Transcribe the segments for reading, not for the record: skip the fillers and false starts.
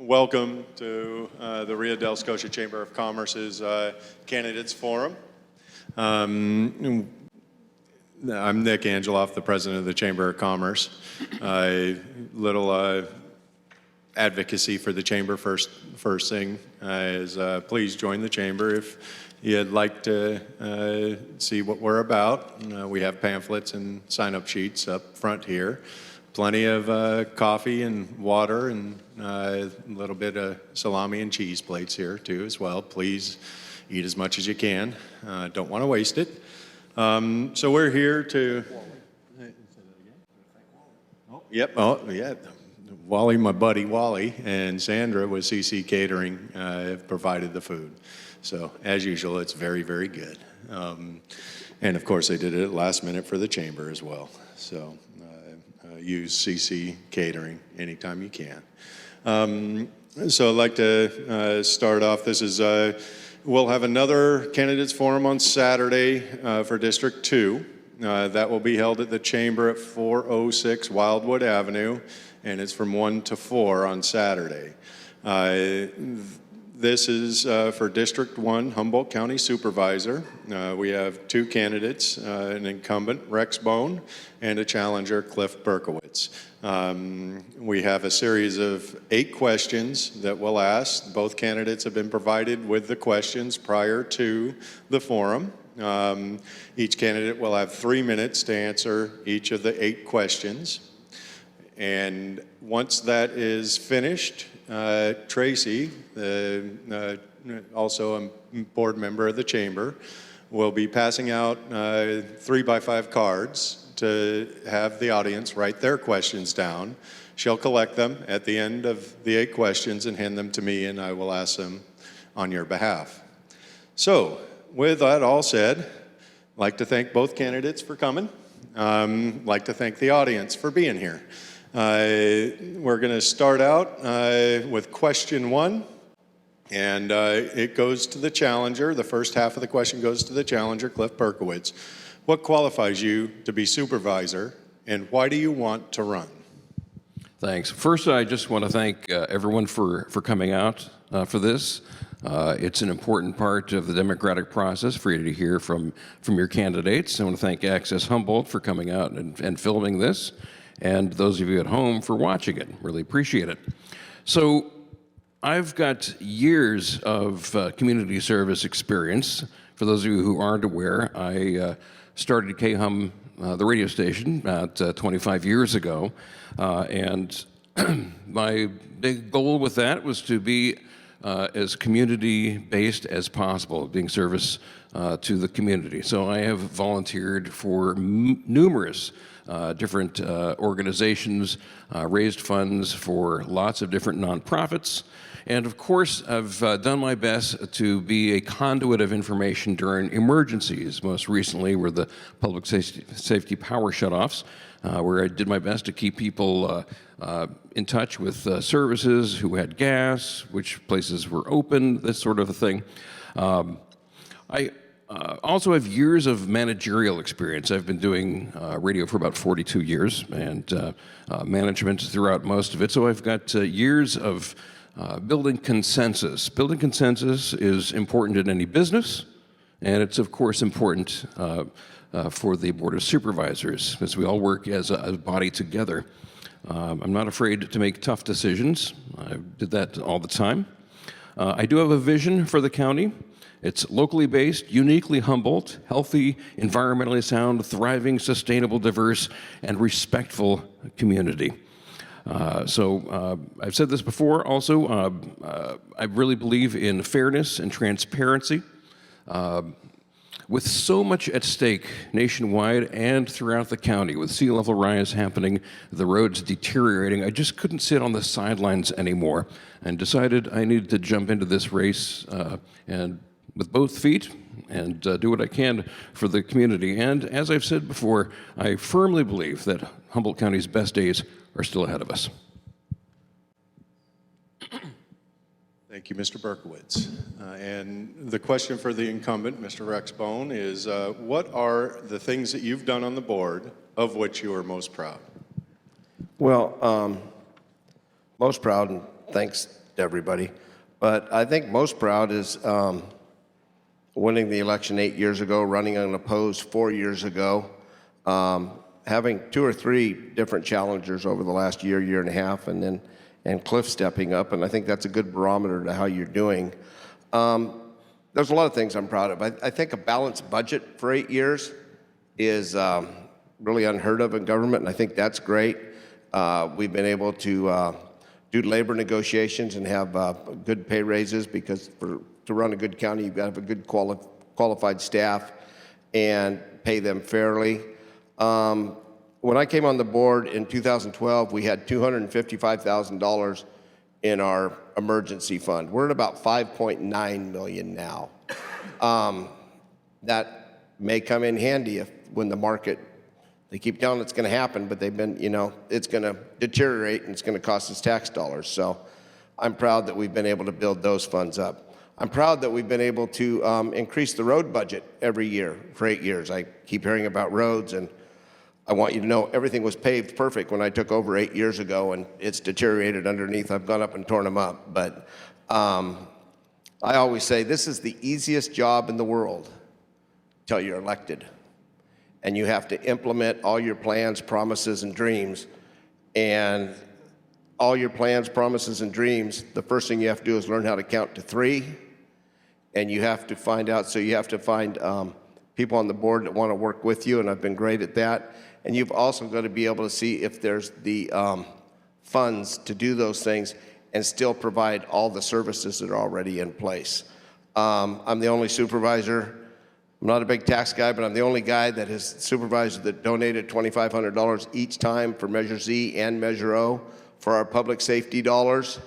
Welcome to the Rio del Scotia Chamber of Commerce's Candidates Forum. I'm Nick Angeloff, the president of the Chamber of Commerce. Little advocacy for the Chamber first thing is please join the Chamber if you'd like to see what we're about. We have pamphlets and sign-up sheets up front here. Plenty of coffee and water and a little bit of salami and cheese plates here too as well. Please eat as much as you can. Don't want to waste it. So we're here to... Yep, oh yeah. Wally, my buddy Wally, and Sandra with CC Catering have provided the food. So as usual, it's very, very good. And of course, they did it at last minute for the Chamber as well. So use CC Catering anytime you can. So I'd like to start off. This is, we'll have another candidates forum on Saturday for District 2. That will be held at the Chamber at 406 Wildwood Avenue, and it's from 1 to 4 on Saturday. This is for District 1, Humboldt County Supervisor. We have two candidates, an incumbent, Rex Bone, and a challenger, Cliff Berkowitz. We have a series of 8 questions that we'll ask. Both candidates have been provided with the questions prior to the forum. Each candidate will have 3 minutes to answer each of the 8 questions. And once that is finished, Tracy, also a board member of the Chamber, will be passing out 3x5 cards to have the audience write their questions down. She'll collect them at the end of the 8 questions and hand them to me, and I will ask them on your behalf. So, with that all said, I'd like to thank both candidates for coming. I'd like to thank the audience for being here. We're going to start out with question 1, and it goes to the challenger. The first half of the question goes to the challenger, Cliff Berkowitz. What qualifies you to be supervisor, and why do you want to run? Thanks. First, I just want to thank everyone for coming out for this. It's an important part of the democratic process for you to hear from your candidates. I want to thank Access Humboldt for coming out and filming this, and those of you at home for watching it. Really appreciate it. So I've got years of community service experience. For those of you who aren't aware, I started KHUM, the radio station, about 25 years ago, and my big goal with that was to be as community-based as possible, being service to the community. So I have volunteered for numerous different organizations, raised funds for lots of different nonprofits, and of course I've done my best to be a conduit of information during emergencies. Most recently were the public safety power shutoffs, where I did my best to keep people in touch with services, who had gas, which places were open, this sort of a thing. I also have years of managerial experience. I've been doing radio for about 42 years and management throughout most of it. So I've got years of building consensus. Building consensus is important in any business, and it's of course important for the Board of Supervisors, because we all work as a body together. I'm not afraid to make tough decisions. I did that all the time. I do have a vision for the county. It's locally based, uniquely Humboldt, healthy, environmentally sound, thriving, sustainable, diverse, and respectful community. I've said this before also, I really believe in fairness and transparency. With so much at stake nationwide and throughout the county, with sea level rise happening, the roads deteriorating, I just couldn't sit on the sidelines anymore and decided I needed to jump into this race and with both feet and do what I can for the community. And as I've said before, I firmly believe that Humboldt County's best days are still ahead of us. Thank you, Mr. Berkowitz. And the question for the incumbent, Mr. Rex Bone, is what are the things that you've done on the board of which you are most proud? Well, most proud, and thanks to everybody. But I think most proud is winning the election 8 years ago, running unopposed 4 years ago, having 2 or 3 different challengers over the last year, year and a half, and Cliff stepping up, and I think that's a good barometer to how you're doing. There's a lot of things I'm proud of. I think a balanced budget for 8 years is really unheard of in government, and I think that's great. We've been able to do labor negotiations and have good pay raises, because to run a good county, you've got to have a good qualified staff and pay them fairly. When I came on the board in 2012, we had $255,000 in our emergency fund. We're at about $5.9 million now. That may come in handy when the market, they keep telling it's going to happen, but they've been, it's going to deteriorate and it's going to cost us tax dollars. So I'm proud that we've been able to build those funds up. I'm proud that we've been able to increase the road budget every year for 8 years. I keep hearing about roads, and I want you to know everything was paved perfect when I took over 8 years ago, and it's deteriorated underneath. I've gone up and torn them up. But I always say this is the easiest job in the world till you're elected. And you have to implement all your plans, promises, and dreams. And all your plans, promises, and dreams, the first thing you have to do is learn how to count to 3. And you have to find people on the board that want to work with you, and I've been great at that. And you've also got to be able to see if there's the funds to do those things and still provide all the services that are already in place. I'm the only supervisor. I'm not a big tax guy, but I'm the only guy that has supervised that donated $2,500 each time for Measure Z and Measure O for our public safety dollars.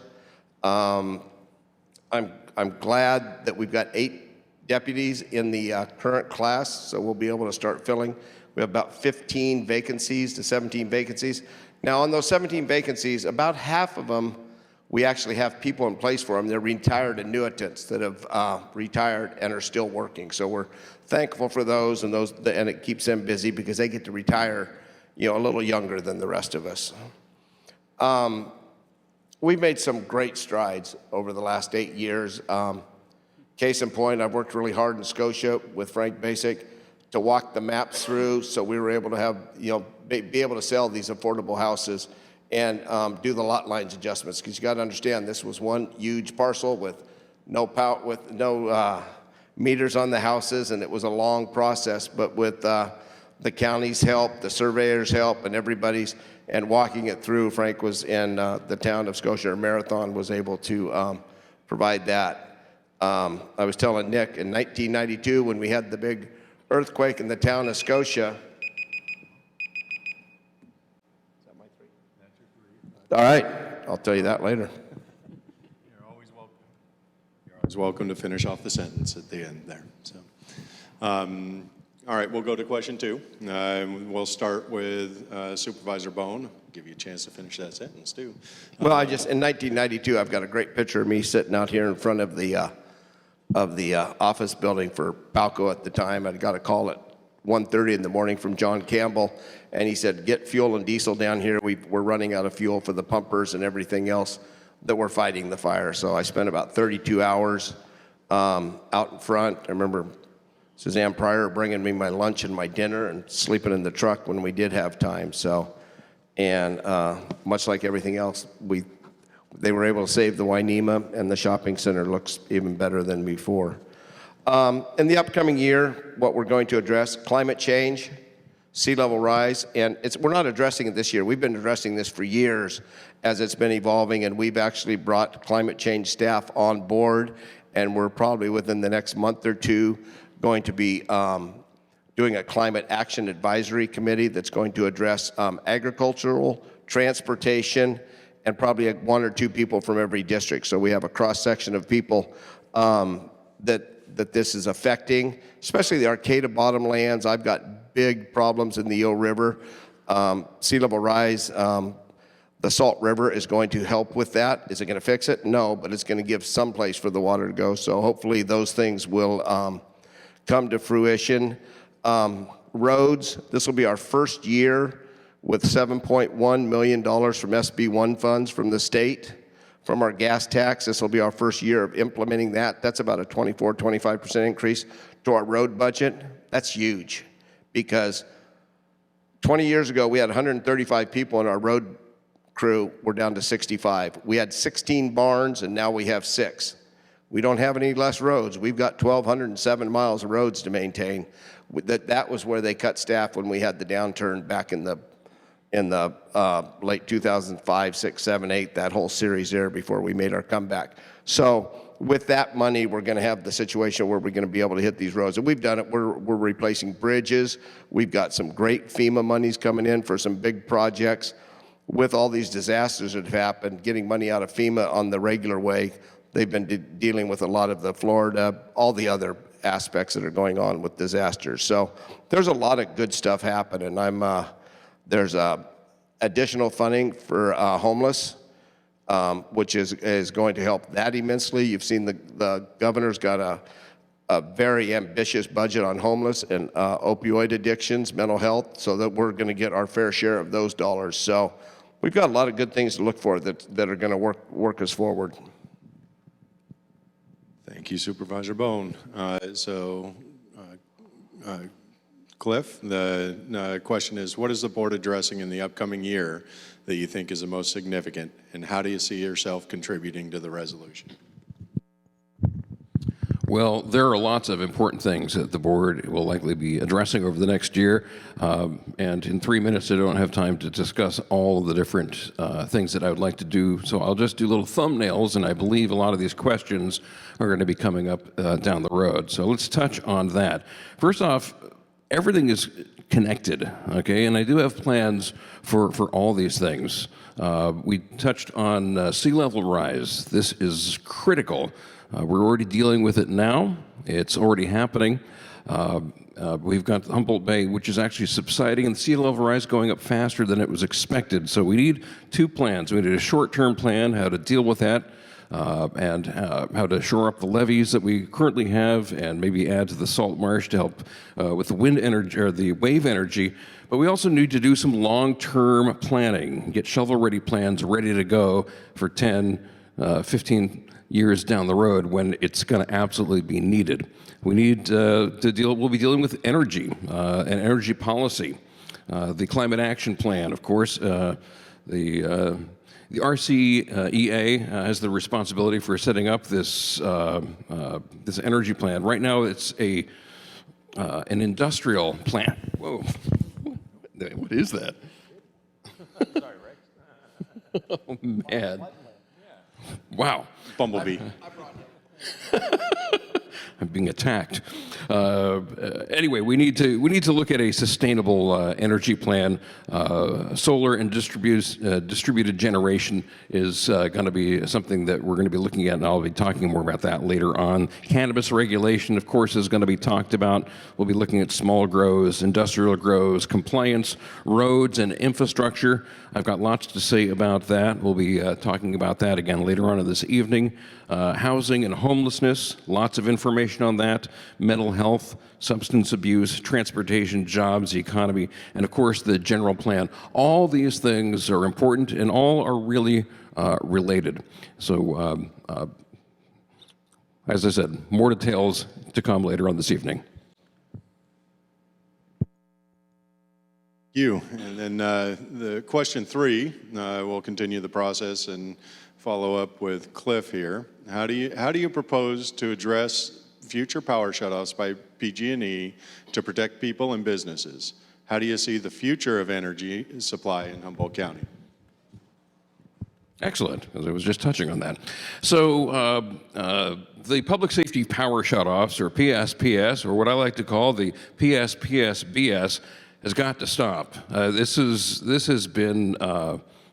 I'm glad that we've got 8 deputies in the current class, so we'll be able to start filling. We have about 15 vacancies to 17 vacancies. Now, on those 17 vacancies, about half of them, we actually have people in place for them. They're retired annuitants that have retired and are still working. So we're thankful for those, and it keeps them busy because they get to retire, a little younger than the rest of us. We've made some great strides over the last 8 years. Case in point, I've worked really hard in Scotia with Frank Basic to walk the maps through, so we were able to have, be able to sell these affordable houses and do the lot lines adjustments, because you got to understand this was one huge parcel with no meters on the houses, and it was a long process. But with the county's help, the surveyor's help, and everybody's, and walking it through, Frank was in the town of Scotia, or Marathon was able to provide that. I was telling Nick in 1992 when we had the big earthquake in the town of Scotia. All right, I'll tell you that later. You're always welcome. You're always welcome to finish off the sentence at the end there. So, all right, we'll go to question 2. We'll start with Supervisor Bone. Give you a chance to finish that sentence too. Well, in 1992, I've got a great picture of me sitting out here in front of the office building for Palco at the time. I got a call at 1:30 in the morning from John Campbell, and he said, get fuel and diesel down here. We're running out of fuel for the pumpers and everything else that we're fighting the fire. So I spent about 32 hours out in front. I remember Suzanne Pryor bringing me my lunch and my dinner and sleeping in the truck when we did have time. So, and much like everything else, they were able to save the Wainema, and the shopping center looks even better than before. In the upcoming year, what we're going to address, climate change, sea level rise, and we're not addressing it this year. We've been addressing this for years as it's been evolving, and we've actually brought climate change staff on board, and we're probably within the next month or 2 going to be doing a climate action advisory committee that's going to address agricultural, transportation, and probably 1 or 2 people from every district. So we have a cross-section of people that this is affecting, especially the Arcata bottomlands. I've got big problems in the Eel River. Sea level rise, the Salt River is going to help with that. Is it going to fix it? No, but it's going to give some place for the water to go. So hopefully those things will come to fruition. Roads, this will be our first year with $7.1 million from SB1 funds from the state from our gas tax. This will be our first year of implementing that. That's about a 25% increase to our road budget. That's huge because 20 years ago, we had 135 people in our road crew. We're down to 65. We had 16 barns, and now we have 6. We don't have any less roads. We've got 1,207 miles of roads to maintain. That was where they cut staff when we had the downturn back in the late 2005, 6, 7, 8, that whole series there before we made our comeback. So with that money, we're going to have the situation where we're going to be able to hit these roads. And we've done it. We're replacing bridges. We've got some great FEMA monies coming in for some big projects. With all these disasters that have happened, getting money out of FEMA on the regular way, they've been dealing with a lot of the Florida, all the other aspects that are going on with disasters. So there's a lot of good stuff happening. There's additional funding for homeless, which is going to help that immensely. You've seen the governor's got a very ambitious budget on homeless and opioid addictions, mental health, so that we're going to get our fair share of those dollars. So we've got a lot of good things to look for that are going to work us forward. Thank you, Supervisor Bone. Cliff, the question is, what is the board addressing in the upcoming year that you think is the most significant, and how do you see yourself contributing to the resolution? Well, there are lots of important things that the board will likely be addressing over the next year, and in 3 minutes I don't have time to discuss all of the different things that I would like to do, so I'll just do little thumbnails, and I believe a lot of these questions are going to be coming up down the road. So let's touch on that. First off, everything is connected, okay? And I do have plans for all these things. We touched on sea level rise. This is critical. We're already dealing with it now. It's already happening. We've got Humboldt Bay, which is actually subsiding, and sea level rise going up faster than it was expected. So we need 2 plans. We need a short-term plan, how to deal with that, and how to shore up the levees that we currently have and maybe add to the salt marsh to help with the wind energy or the wave energy. But we also need to do some long-term planning, get shovel-ready plans ready to go for 10, 15 years down the road when it's going to absolutely be needed. We need we'll be dealing with energy and energy policy. The Climate Action Plan, of course, the RCEA has the responsibility for setting up this this energy plan. Right now, it's an industrial plant. Whoa, what is that? Sorry, Rex. Oh man! Wow. Bumblebee. I'm being attacked. Anyway, we need to look at a sustainable energy plan. Solar and distributed generation is going to be something that we're going to be looking at, and I'll be talking more about that later on. Cannabis regulation, of course, is going to be talked about. We'll be looking at small grows, industrial grows, compliance, roads, and infrastructure. I've got lots to say about that. We'll be talking about that again later on in this evening. Housing and homelessness, lots of information on that. Mental health, substance abuse, transportation, jobs, the economy, and of course the general plan. All these things are important and all are really related. So, as I said, more details to come later on this evening. You. And then the question 3, we'll continue the process and follow up with Cliff here. How do you propose to address future power shutoffs by PG&E to protect people and businesses? How do you see the future of energy supply in Humboldt County? Excellent, as I was just touching on that. So the public safety power shutoffs, or PSPS, or what I like to call the PSPS-BS, has got to stop. This has been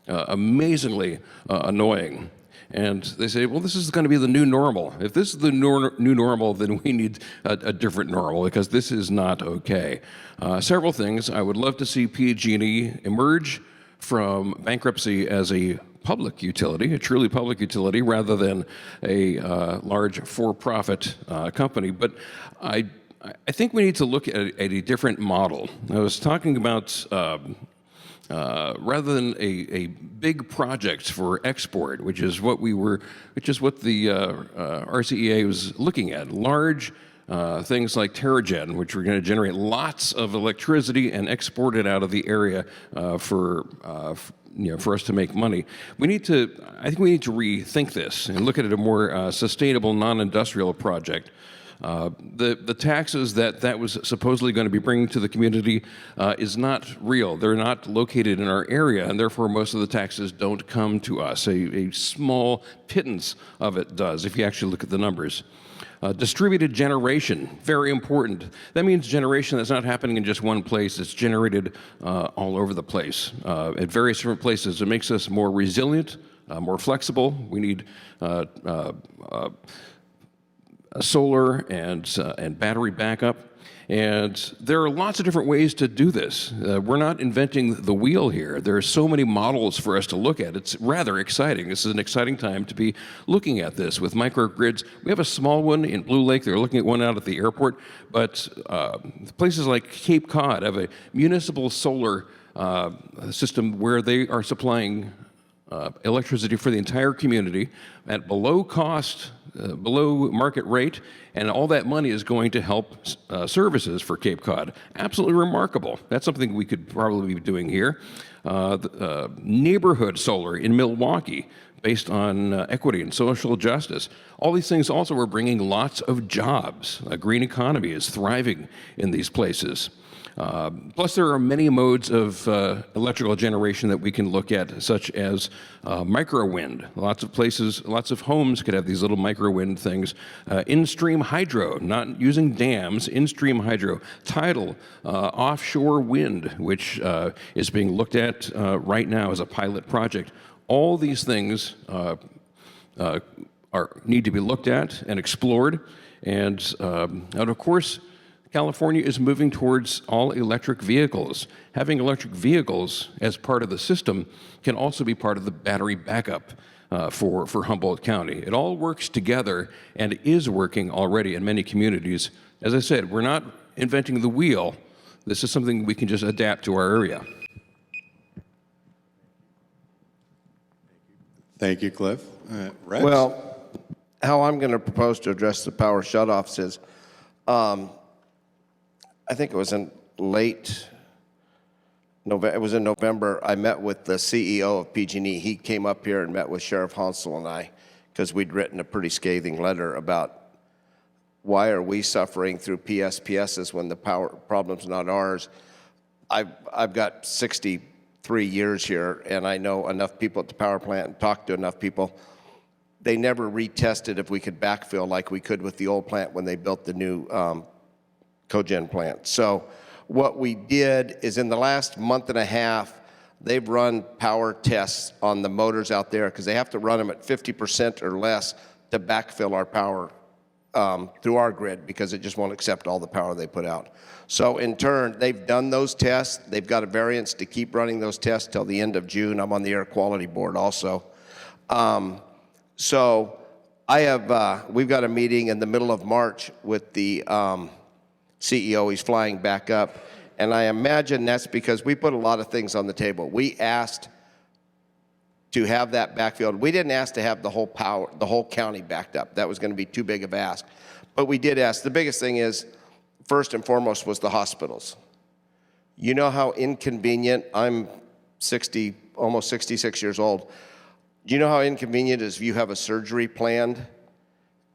amazingly annoying. And they say, well, this is going to be the new normal. If this is the new normal, then we need a different normal, because this is not okay. Several things. I would love to see PG&E emerge from bankruptcy as a public utility, a truly public utility, rather than a large for-profit company. But I think we need to look at a different model. I was talking about rather than a big project for export, which is what the RCEA was looking at, large things like TerraGen, which were going to generate lots of electricity and export it out of the area for us to make money. I think we need to rethink this and look at it a more sustainable, non-industrial project. The taxes that was supposedly going to be bringing to the community is not real. They're not located in our area, and therefore most of the taxes don't come to us. A small pittance of it does, if you actually look at the numbers. Distributed generation, very important. That means generation that's not happening in just one place. It's generated all over the place at various different places. It makes us more resilient, more flexible. We need solar and battery backup. And there are lots of different ways to do this. We're not inventing the wheel here. There are so many models for us to look at. It's rather exciting. This is an exciting time to be looking at this with microgrids. We have a small one in Blue Lake. They're looking at one out at the airport. But places like Cape Cod have a municipal solar system where they are supplying electricity for the entire community at below cost, below market rate, and all that money is going to help services for Cape Cod. Absolutely remarkable. That's something we could probably be doing here. Neighborhood solar in Milwaukee, based on equity and social justice. All these things also are bringing lots of jobs. A green economy is thriving in these places. Plus, there are many modes of electrical generation that we can look at, such as microwind. Lots of places, lots of homes could have these little microwind things. In-stream hydro, not using dams, in-stream hydro. Tidal, offshore wind, which is being looked at right now as a pilot project. All these things need to be looked at and explored. And of course, California is moving towards all electric vehicles. Having electric vehicles as part of the system can also be part of the battery backup for Humboldt County. It all works together and is working already in many communities. As I said, we're not inventing the wheel. This is something we can just adapt to our area. Thank you, Cliff. Rex? Well, how I'm going to propose to address the power shutoffs is, I think it was in November, I met with the CEO of PG&E. He came up here and met with Sheriff Hansel and I because we'd written a pretty scathing letter about why are we suffering through PSPSs when the power problem's not ours. I've got 63 years here, and I know enough people at the power plant and talked to enough people. They never retested if we could backfill like we could with the old plant when they built the new cogen plant. So what we did is in the last month and a half, they've run power tests on the motors out there because they have to run them at 50% or less to backfill our power through our grid because it just won't accept all the power they put out. So in turn, they've done those tests. They've got a variance to keep running those tests till the end of June. I'm on the Air Quality Board also. So we've got a meeting in the middle of March with the CEO. He's flying back up, and I imagine that's because we put a lot of things on the table. We asked to have that backfilled. We didn't ask to have the whole county backed up. That was going to be too big of an ask. But we did ask. The biggest thing is, first and foremost, was the hospitals. You know how inconvenient, I'm almost 66 years old. Do you know how inconvenient it is if you have a surgery planned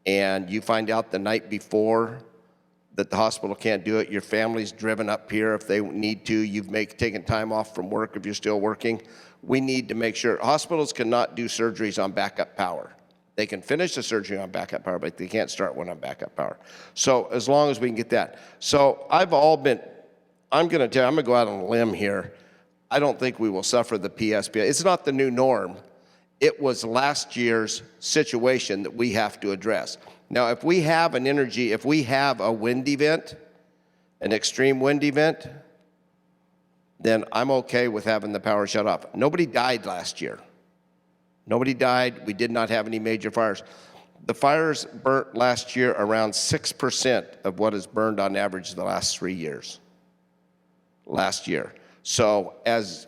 and you find out the night before that the hospital can't do it, your family's driven up here if they need to, you've taken time off from work if you're still working. We need to make sure, hospitals cannot do surgeries on backup power. They can finish the surgery on backup power, but they can't start one on backup power. So as long as we can get that. So I'm going to go out on a limb here. I don't think we will suffer the PSP. It's not the new norm. It was last year's situation that we have to address. Now, if we have a wind event, an extreme wind event, then I'm okay with having the power shut off. Nobody died last year. Nobody died. We did not have any major fires. The fires burnt last year around 6% of what has burned on average the last 3 years. Last year. So as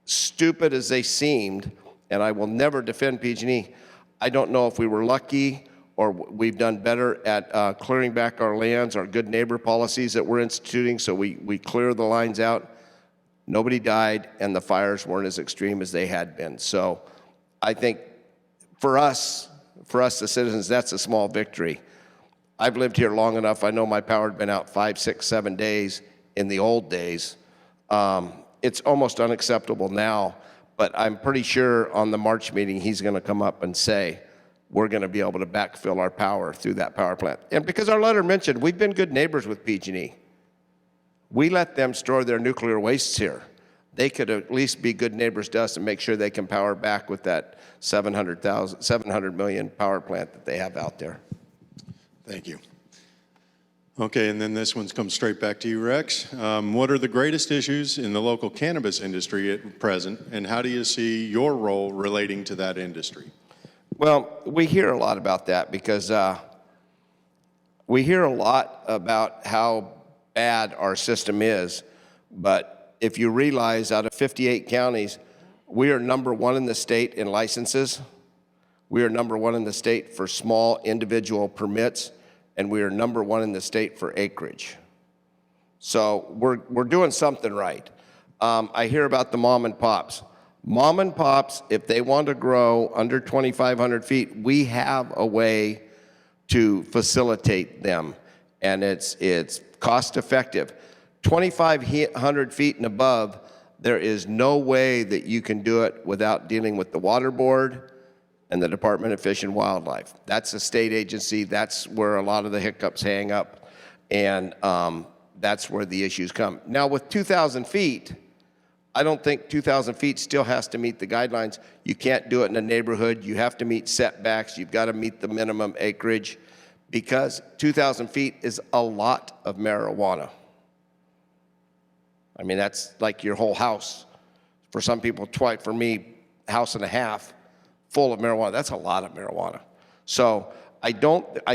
stupid as they seemed, and I will never defend PG&E, I don't know if we were lucky or we've done better at clearing back our lands, our good neighbor policies that we're instituting, so we clear the lines out. Nobody died, and the fires weren't as extreme as they had been. So I think for us, the citizens, that's a small victory. I've lived here long enough. I know my power had been out 5, 6, 7 days in the old days. It's almost unacceptable now, but I'm pretty sure on the March meeting he's going to come up and say, we're going to be able to backfill our power through that power plant. And because our letter mentioned, we've been good neighbors with PG&E. We let them store their nuclear wastes here. They could at least be good neighbors to us and make sure they can power back with that 700 million power plant that they have out there. Thank you. Okay, and then this one's come straight back to you, Rex. What are the greatest issues in the local cannabis industry at present, and how do you see your role relating to that industry? Well, we hear a lot about that because we hear a lot about how bad our system is, but if you realize out of 58 counties, we are #1 in the state in licenses. We are #1 in the state for small individual permits, and we are #1 in the state for acreage. So we're doing something right. I hear about the mom and pops. Mom and pops, if they want to grow under 2,500 feet, we have a way to facilitate them, and it's cost effective. 2,500 feet and above, there is no way that you can do it without dealing with the Water Board and the Department of Fish and Wildlife. That's a state agency. That's where a lot of the hiccups hang up, and that's where the issues come. Now, with 2,000 feet, I don't think 2,000 feet still has to meet the guidelines. You can't do it in a neighborhood. You have to meet setbacks. You've got to meet the minimum acreage because 2,000 feet is a lot of marijuana. I mean, that's like your whole house. For some people, twice. For me, house and a half full of marijuana. That's a lot of marijuana. So I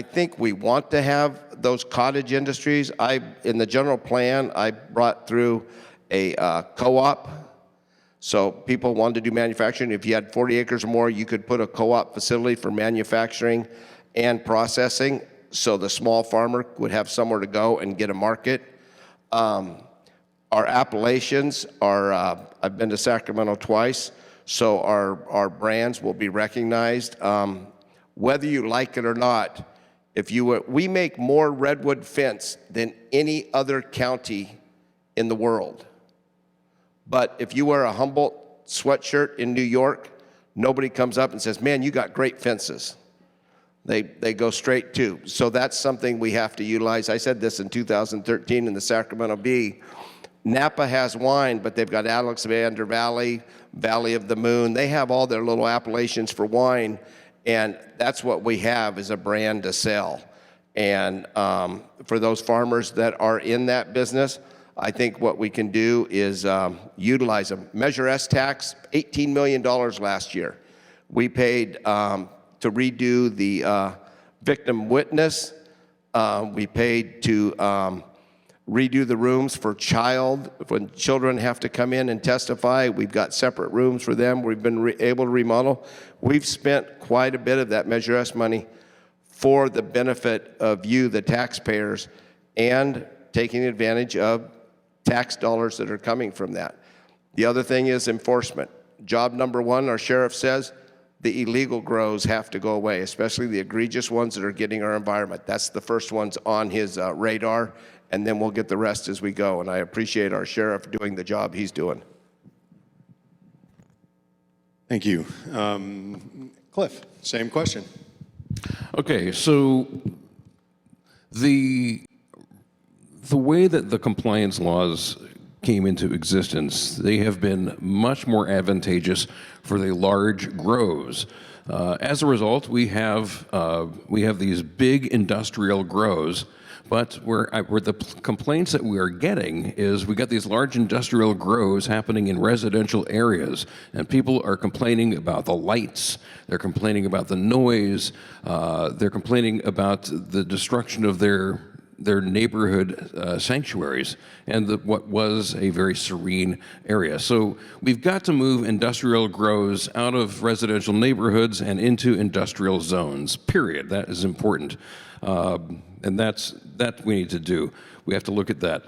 think we want to have those cottage industries. In the general plan, I brought through a co-op. So people wanted to do manufacturing. If you had 40 acres or more, you could put a co-op facility for manufacturing and processing. So the small farmer would have somewhere to go and get a market. Our appellations are, I've been to Sacramento twice, so our brands will be recognized. Whether you like it or not, we make more redwood fence than any other county in the world. But if you wear a Humboldt sweatshirt in New York, nobody comes up and says, man, you got great fences. They go straight to. So that's something we have to utilize. I said this in 2013 in the Sacramento Bee. Napa has wine, but they've got Alexander Valley, Valley of the Moon. They have all their little appellations for wine, and that's what we have is a brand to sell. And for those farmers that are in that business, I think what we can do is utilize them. Measure S tax, $18 million last year. We paid to redo the victim witness. We paid to redo the rooms for when children have to come in and testify. We've got separate rooms for them. We've been able to remodel. We've spent quite a bit of that Measure S money for the benefit of you, the taxpayers, and taking advantage of tax dollars that are coming from that. The other thing is enforcement. Job #1, our sheriff says, the illegal grows have to go away, especially the egregious ones that are getting our environment. That's the first ones on his radar, and then we'll get the rest as we go. And I appreciate our sheriff doing the job he's doing. Thank you. Cliff, same question. Okay, so the way that the compliance laws came into existence, they have been much more advantageous for the large grows. As a result, we have these big industrial grows, but where the complaints that we are getting is we got these large industrial grows happening in residential areas, and people are complaining about the lights, they're complaining about the noise, they're complaining about the destruction of their their neighborhood sanctuaries and what was a very serene area. So we've got to move industrial grows out of residential neighborhoods and into industrial zones, period. That is important. And that we need to do. We have to look at that.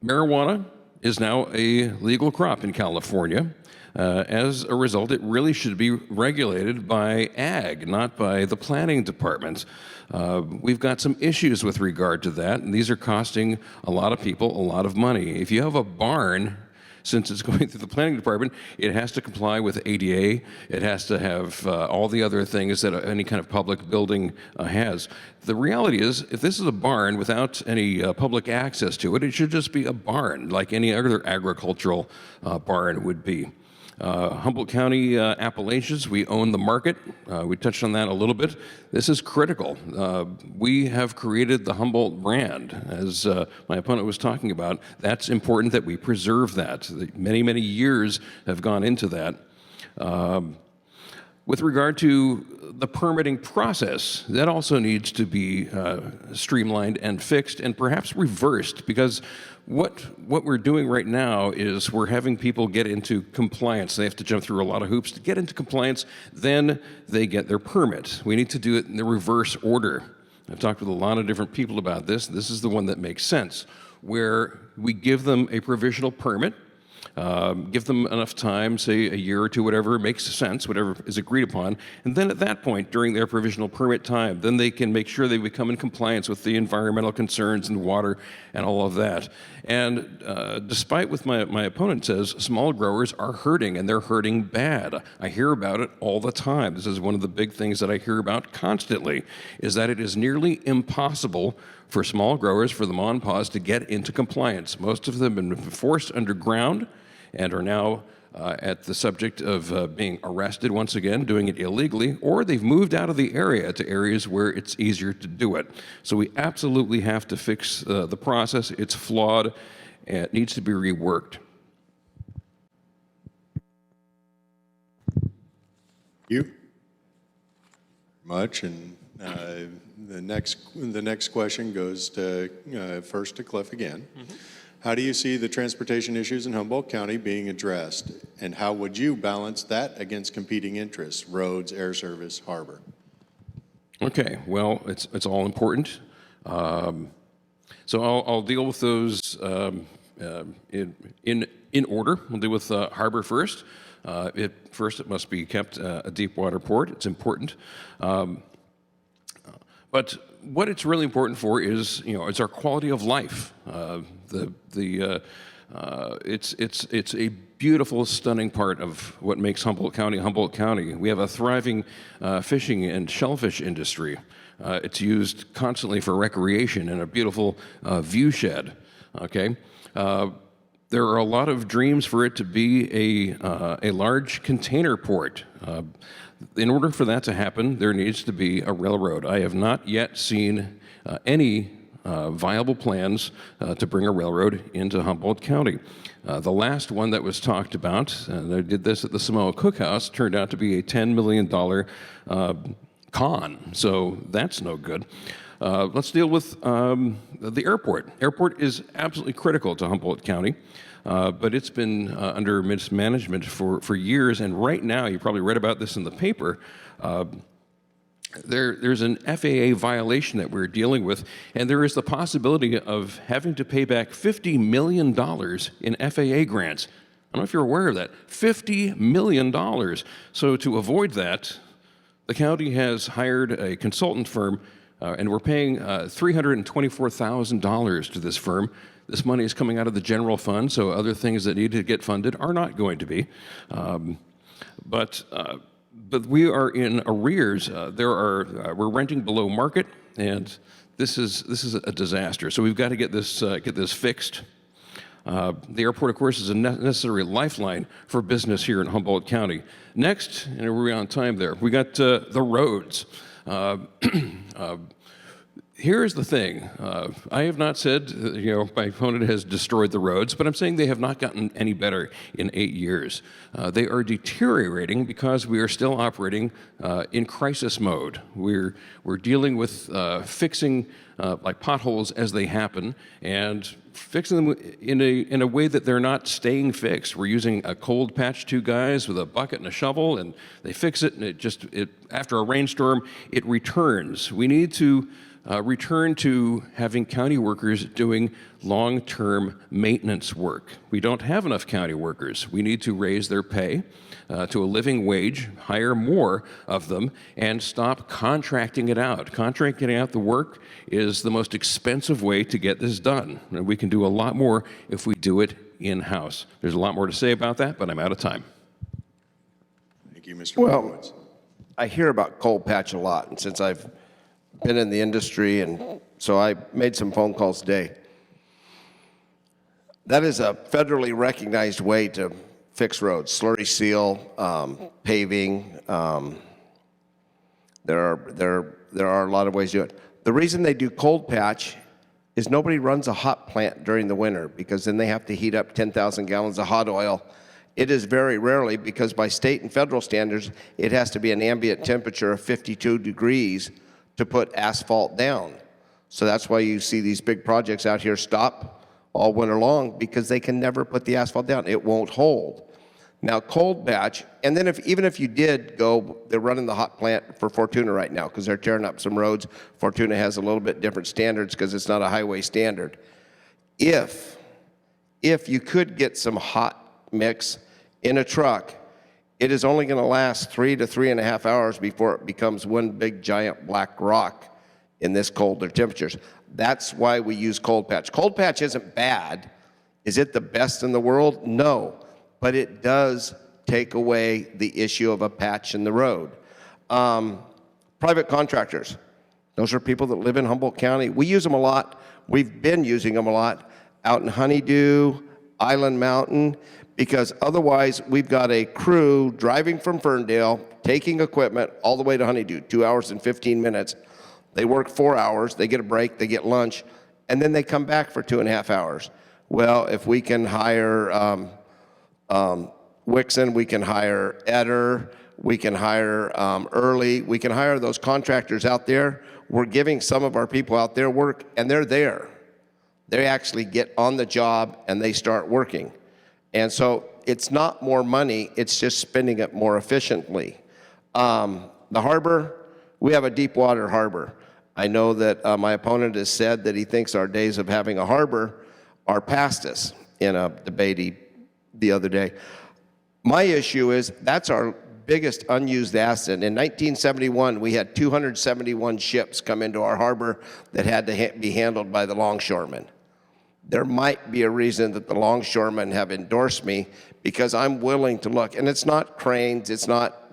Marijuana is now a legal crop in California. As a result, it really should be regulated by ag, not by the planning department. We've got some issues with regard to that, and these are costing a lot of people a lot of money. If you have a barn, since it's going through the planning department, it has to comply with ADA. It has to have all the other things that any kind of public building has. The reality is, if this is a barn without any public access to it, it should just be a barn, like any other agricultural barn would be. Humboldt County Appalachians, we own the market. We touched on that a little bit. This is critical. We have created the Humboldt brand, as my opponent was talking about. That's important that we preserve that. Many, many years have gone into that. With regard to the permitting process, that also needs to be streamlined and fixed and perhaps reversed, because what we're doing right now is we're having people get into compliance. They have to jump through a lot of hoops to get into compliance, then they get their permit. We need to do it in the reverse order. I've talked with a lot of different people about this. This is the one that makes sense, where we give them a provisional permit, give them enough time, say a year or two, whatever makes sense, whatever is agreed upon, and then at that point, during their provisional permit time, then they can make sure they become in compliance with the environmental concerns and water and all of that. And despite what my opponent says, small growers are hurting, and they're hurting bad. I hear about it all the time. This is one of the big things that I hear about constantly, is that it is nearly impossible for small growers, for the mom and pops, to get into compliance. Most of them have been forced underground and are now at the subject of being arrested once again, doing it illegally, or they've moved out of the area to areas where it's easier to do it. So we absolutely have to fix the process. It's flawed, and it needs to be reworked. You much, and the next question goes to first to Cliff again. Mm-hmm. How do you see the transportation issues in Humboldt County being addressed, and how would you balance that against competing interests, roads, air service, harbor? Okay, well, it's all important. So I'll deal with those in order. We'll deal with harbor first. First, it must be kept a deep water port. It's important. But what it's really important for is, it's our quality of life. It's a beautiful, stunning part of what makes Humboldt County. We have a thriving fishing and shellfish industry. It's used constantly for recreation and a beautiful view shed. Okay. There are a lot of dreams for it to be a large container port. In order for that to happen, there needs to be a railroad. I have not yet seen any viable plans to bring a railroad into Humboldt County. The last one that was talked about, and I did this at the Samoa Cookhouse, turned out to be a $10 million con, so that's no good. Let's deal with the airport. Airport is absolutely critical to Humboldt County. But it's been under mismanagement for years, and right now, you probably read about this in the paper, there's an FAA violation that we're dealing with, and there is the possibility of having to pay back $50 million in FAA grants. I don't know if you're aware of that. $50 million. So to avoid that, the county has hired a consultant firm, and we're paying $324,000 to this firm. This money is coming out of the general fund, so other things that need to get funded are not going to be. But we are in arrears. We're renting below market, and this is a disaster. So we've got to get this fixed. The airport, of course, is a necessary lifeline for business here in Humboldt County. Next, and we're on time there, we got the roads. Here's the thing. I have not said, my opponent has destroyed the roads, but I'm saying they have not gotten any better in 8 years. They are deteriorating because we are still operating in crisis mode. We're dealing with fixing like potholes as they happen and fixing them in a way that they're not staying fixed. We're using a cold patch, two guys with a bucket and a shovel, and they fix it, and after a rainstorm, it returns. We need to return to having county workers doing long-term maintenance work. We don't have enough county workers. We need to raise their pay to a living wage, hire more of them, and stop contracting it out. Contracting out the work is the most expensive way to get this done. And we can do a lot more if we do it in-house. There's a lot more to say about that, but I'm out of time. Thank you, Mr. Well, Markowitz. I hear about cold patch a lot, and since I've been in the industry, and so I made some phone calls today. That is a federally recognized way to fix roads, slurry seal, paving. There are a lot of ways to do it. The reason they do cold patch is nobody runs a hot plant during the winter because then they have to heat up 10,000 gallons of hot oil. It is very rarely, because by state and federal standards, it has to be an ambient temperature of 52 degrees to put asphalt down. So that's why you see these big projects out here stop all winter long, because they can never put the asphalt down. It won't hold. Now, cold patch, and then even if you did go, they're running the hot plant for Fortuna right now because they're tearing up some roads. Fortuna has a little bit different standards because it's not a highway standard. If you could get some hot mix in a truck, it is only going to last 3 to 3.5 hours before it becomes one big giant black rock in this colder temperatures. That's why we use cold patch. Cold patch isn't bad. Is it the best in the world? No, but it does take away the issue of a patch in the road. Private contractors, those are people that live in Humboldt County. We use them a lot. We've been using them a lot out in Honeydew, Island Mountain, because otherwise we've got a crew driving from Ferndale, taking equipment all the way to Honeydew, 2 hours and 15 minutes. They work 4 hours, they get a break, they get lunch, and then they come back for 2.5 hours. Well, if we can hire Wixon, we can hire Eder, we can hire Early, we can hire those contractors out there. We're giving some of our people out there work, and they're there. They actually get on the job and they start working. And so it's not more money, it's just spending it more efficiently. The harbor, we have a deep water harbor. I know that my opponent has said that he thinks our days of having a harbor are past us in a debate the other day. My issue is that's our biggest unused asset. In 1971, we had 271 ships come into our harbor that had to be handled by the longshoremen. There might be a reason that the longshoremen have endorsed me, because I'm willing to look. And it's not cranes,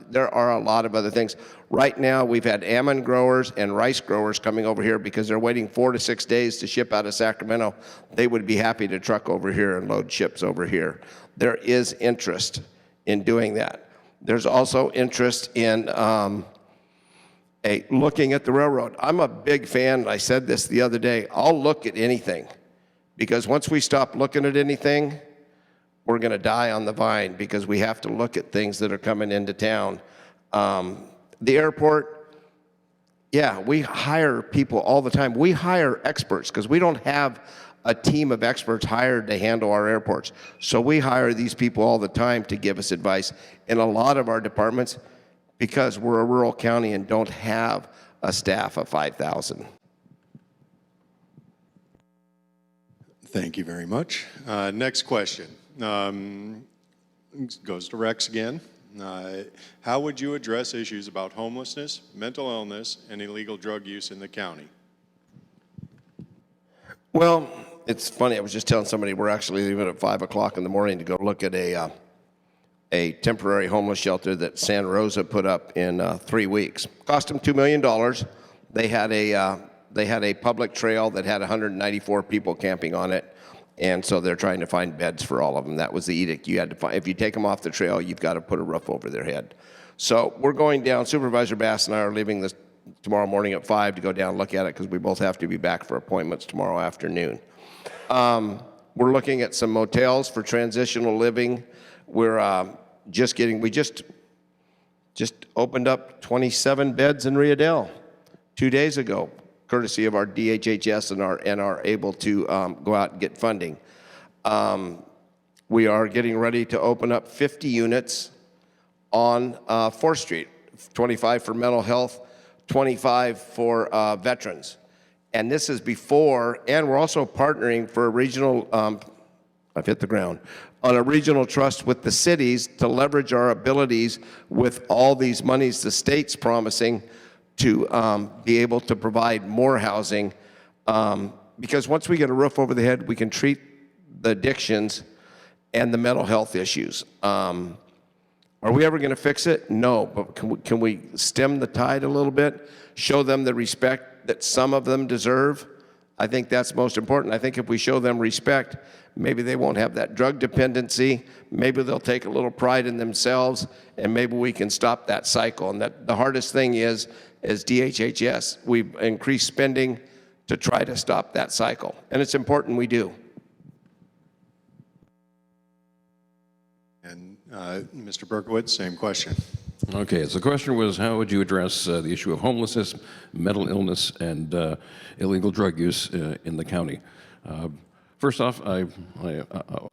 there are a lot of other things. Right now, we've had almond growers and rice growers coming over here because they're waiting 4 to 6 days to ship out of Sacramento. They would be happy to truck over here and load ships over here. There is interest in doing that. There's also interest in looking at the railroad. I'm a big fan, I said this the other day, I'll look at anything. Because once we stop looking at anything, we're going to die on the vine, because we have to look at things that are coming into town. The airport, yeah, we hire people all the time. We hire experts because we don't have a team of experts hired to handle our airports. So we hire these people all the time to give us advice in a lot of our departments, because we're a rural county and don't have a staff of 5,000. Thank you very much. Next question goes to Rex again. How would you address issues about homelessness, mental illness, and illegal drug use in the county? Well, it's funny. I was just telling somebody we're actually leaving at 5 o'clock in the morning to go look at a temporary homeless shelter that Santa Rosa put up in 3 weeks. Cost them $2 million. They had a public trail that had 194 people camping on it, and so they're trying to find beds for all of them. That was the edict. You had to find, if you take them off the trail, you've got to put a roof over their head. So we're going down. Supervisor Bass and I are leaving tomorrow morning at 5 to go down and look at it because we both have to be back for appointments tomorrow afternoon. We're looking at some motels for transitional living. We're we just opened up 27 beds in Riadel 2 days ago, courtesy of our DHHS and are able to go out and get funding. We are getting ready to open up 50 units on 4th Street, 25 for mental health, 25 for veterans. And this is before, and we're also partnering for a regional, I've hit the ground, on a regional trust with the cities to leverage our abilities with all these monies the state's promising to be able to provide more housing. Because once we get a roof over the head, we can treat the addictions and the mental health issues. Are we ever going to fix it? No, but can we stem the tide a little bit, show them the respect that some of them deserve? I think that's most important. I think if we show them respect, maybe they won't have that drug dependency, maybe they'll take a little pride in themselves, and maybe we can stop that cycle. And that the hardest thing is DHHS, we've increased spending to try to stop that cycle, and it's important we do. And Mr. Berkowitz, same question. Okay, so the question was, how would you address the issue of homelessness, mental illness, and illegal drug use in the county? First off, I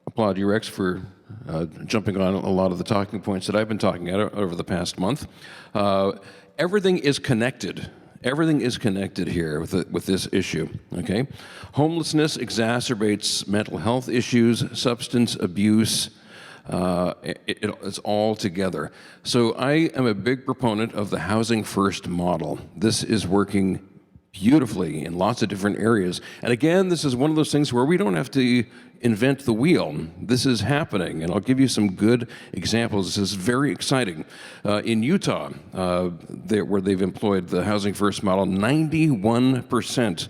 applaud you, Rex, for jumping on a lot of the talking points that I've been talking about over the past month. Everything is connected. Everything is connected here with this issue, okay? Homelessness exacerbates mental health issues, substance abuse. It's all together. So I am a big proponent of the Housing First model. This is working beautifully in lots of different areas. And again, this is one of those things where we don't have to invent the wheel. This is happening, and I'll give you some good examples. This is very exciting. In Utah, where they've employed the Housing First model, 91%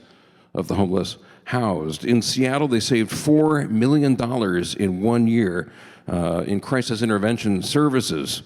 of the homeless housed. In Seattle, they saved $4 million in 1 year in crisis intervention services.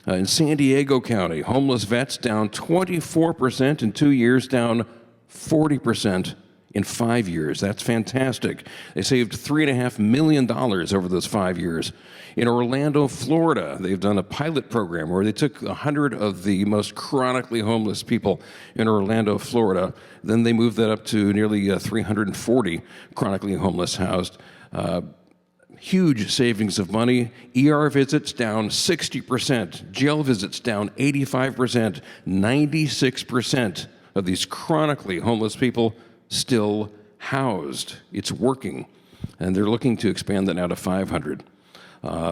In San Diego County, homeless vets down 24% in 2 years, down 40% in 5 years. That's fantastic. They saved $3.5 million over those 5 years. In Orlando, Florida, they've done a pilot program where they took 100 of the most chronically homeless people in Orlando, Florida. Then they moved that up to nearly 340 chronically homeless housed. Huge savings of money. ER visits down 60%, jail visits down 85%, 96% of these chronically homeless people still housed. It's working, and they're looking to expand that now to 500.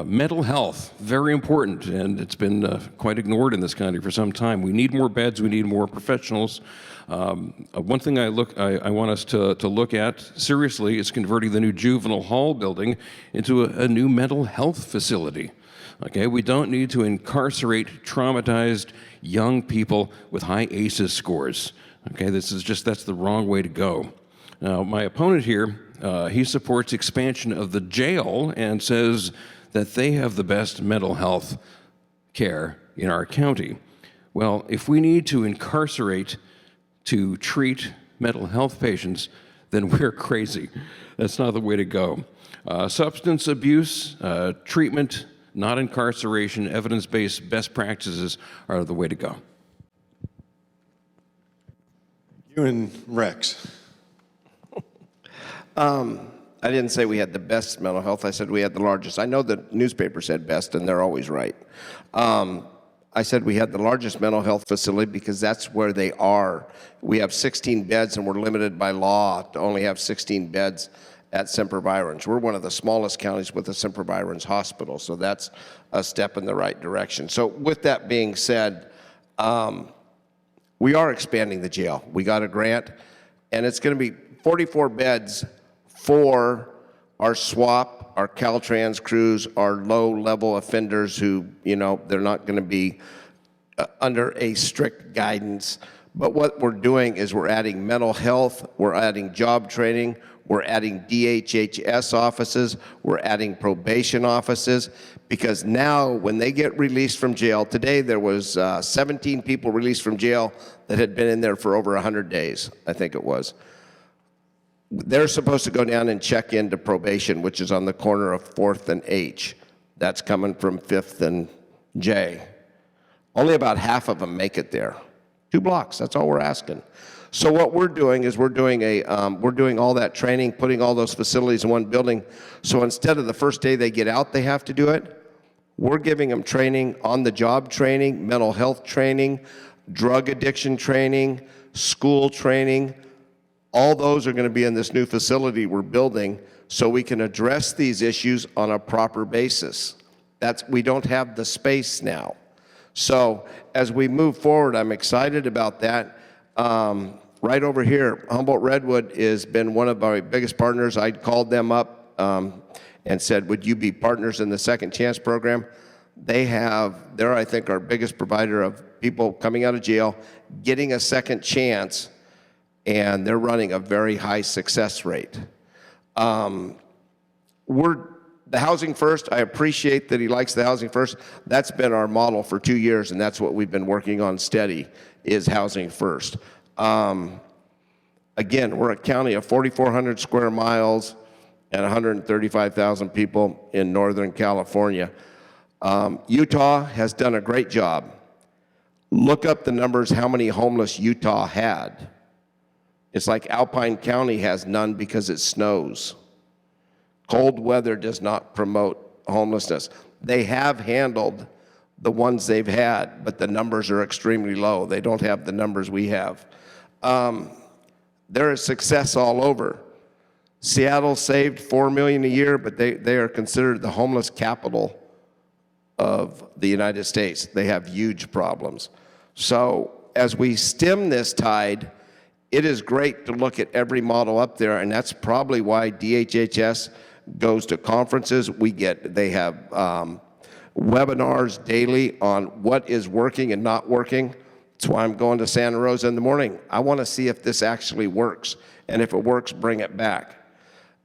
Mental health, very important, and it's been quite ignored in this country for some time. We need more beds, we need more professionals. One thing I want us to look at seriously is converting the new juvenile hall building into a new mental health facility. Okay, we don't need to incarcerate traumatized young people with high ACEs scores. Okay, that's the wrong way to go. Now, my opponent here, he supports expansion of the jail and says that they have the best mental health care in our county. Well, if we need to incarcerate to treat mental health patients, then we're crazy. That's not the way to go. Substance abuse, treatment, not incarceration, evidence-based best practices are the way to go. You and Rex. I didn't say we had the best mental health. I said we had the largest. I know the newspaper said best, and they're always right. I said we had the largest mental health facility because that's where they are. We have 16 beds, and we're limited by law to only have 16 beds at Semper Virens. We're one of the smallest counties with a Semper Virens hospital, so that's a step in the right direction. So with that being said, we are expanding the jail. We got a grant, and it's going to be 44 beds for our SWAP, our Caltrans crews, our low-level offenders who, they're not going to be under a strict guidance. But what we're doing is we're adding mental health, we're adding job training, We're adding DHHS offices. We're adding probation offices, because now when they get released from jail, today there was 17 people released from jail that had been in there for over 100 days, I think it was. They're supposed to go down and check into probation, which is on the corner of 4th and H. That's coming from 5th and J. Only about half of them make it there. 2 blocks, that's all we're asking. So what we're doing is we're doing all that training, putting all those facilities in one building. So instead of the first day they get out, they have to do it, we're giving them training, on-the-job training, mental health training, drug addiction training, school training. All those are going to be in this new facility we're building so we can address these issues on a proper basis. We don't have the space now. So as we move forward, I'm excited about that. Right over here, Humboldt Redwood has been one of our biggest partners. I called them up and said, would you be partners in the Second Chance program? They're, I think, our biggest provider of people coming out of jail, getting a second chance, and they're running a very high success rate. The Housing First, I appreciate that he likes the Housing First. That's been our model for 2 years, and that's what we've been working on steady, is Housing First. Again, we're a county of 4,400 square miles and 135,000 people in Northern California. Utah has done a great job. Look up the numbers, how many homeless Utah had. It's like Alpine County has none because it snows. Cold weather does not promote homelessness. They have handled the ones they've had, but the numbers are extremely low. They don't have the numbers we have. There is success all over. Seattle saved $4 million a year, but they are considered the homeless capital of the United States. They have huge problems. So as we stem this tide, it is great to look at every model up there, and that's probably why DHHS goes to conferences. They have webinars daily on what is working and not working. That's why I'm going to Santa Rosa in the morning. I want to see if this actually works, and if it works, bring it back.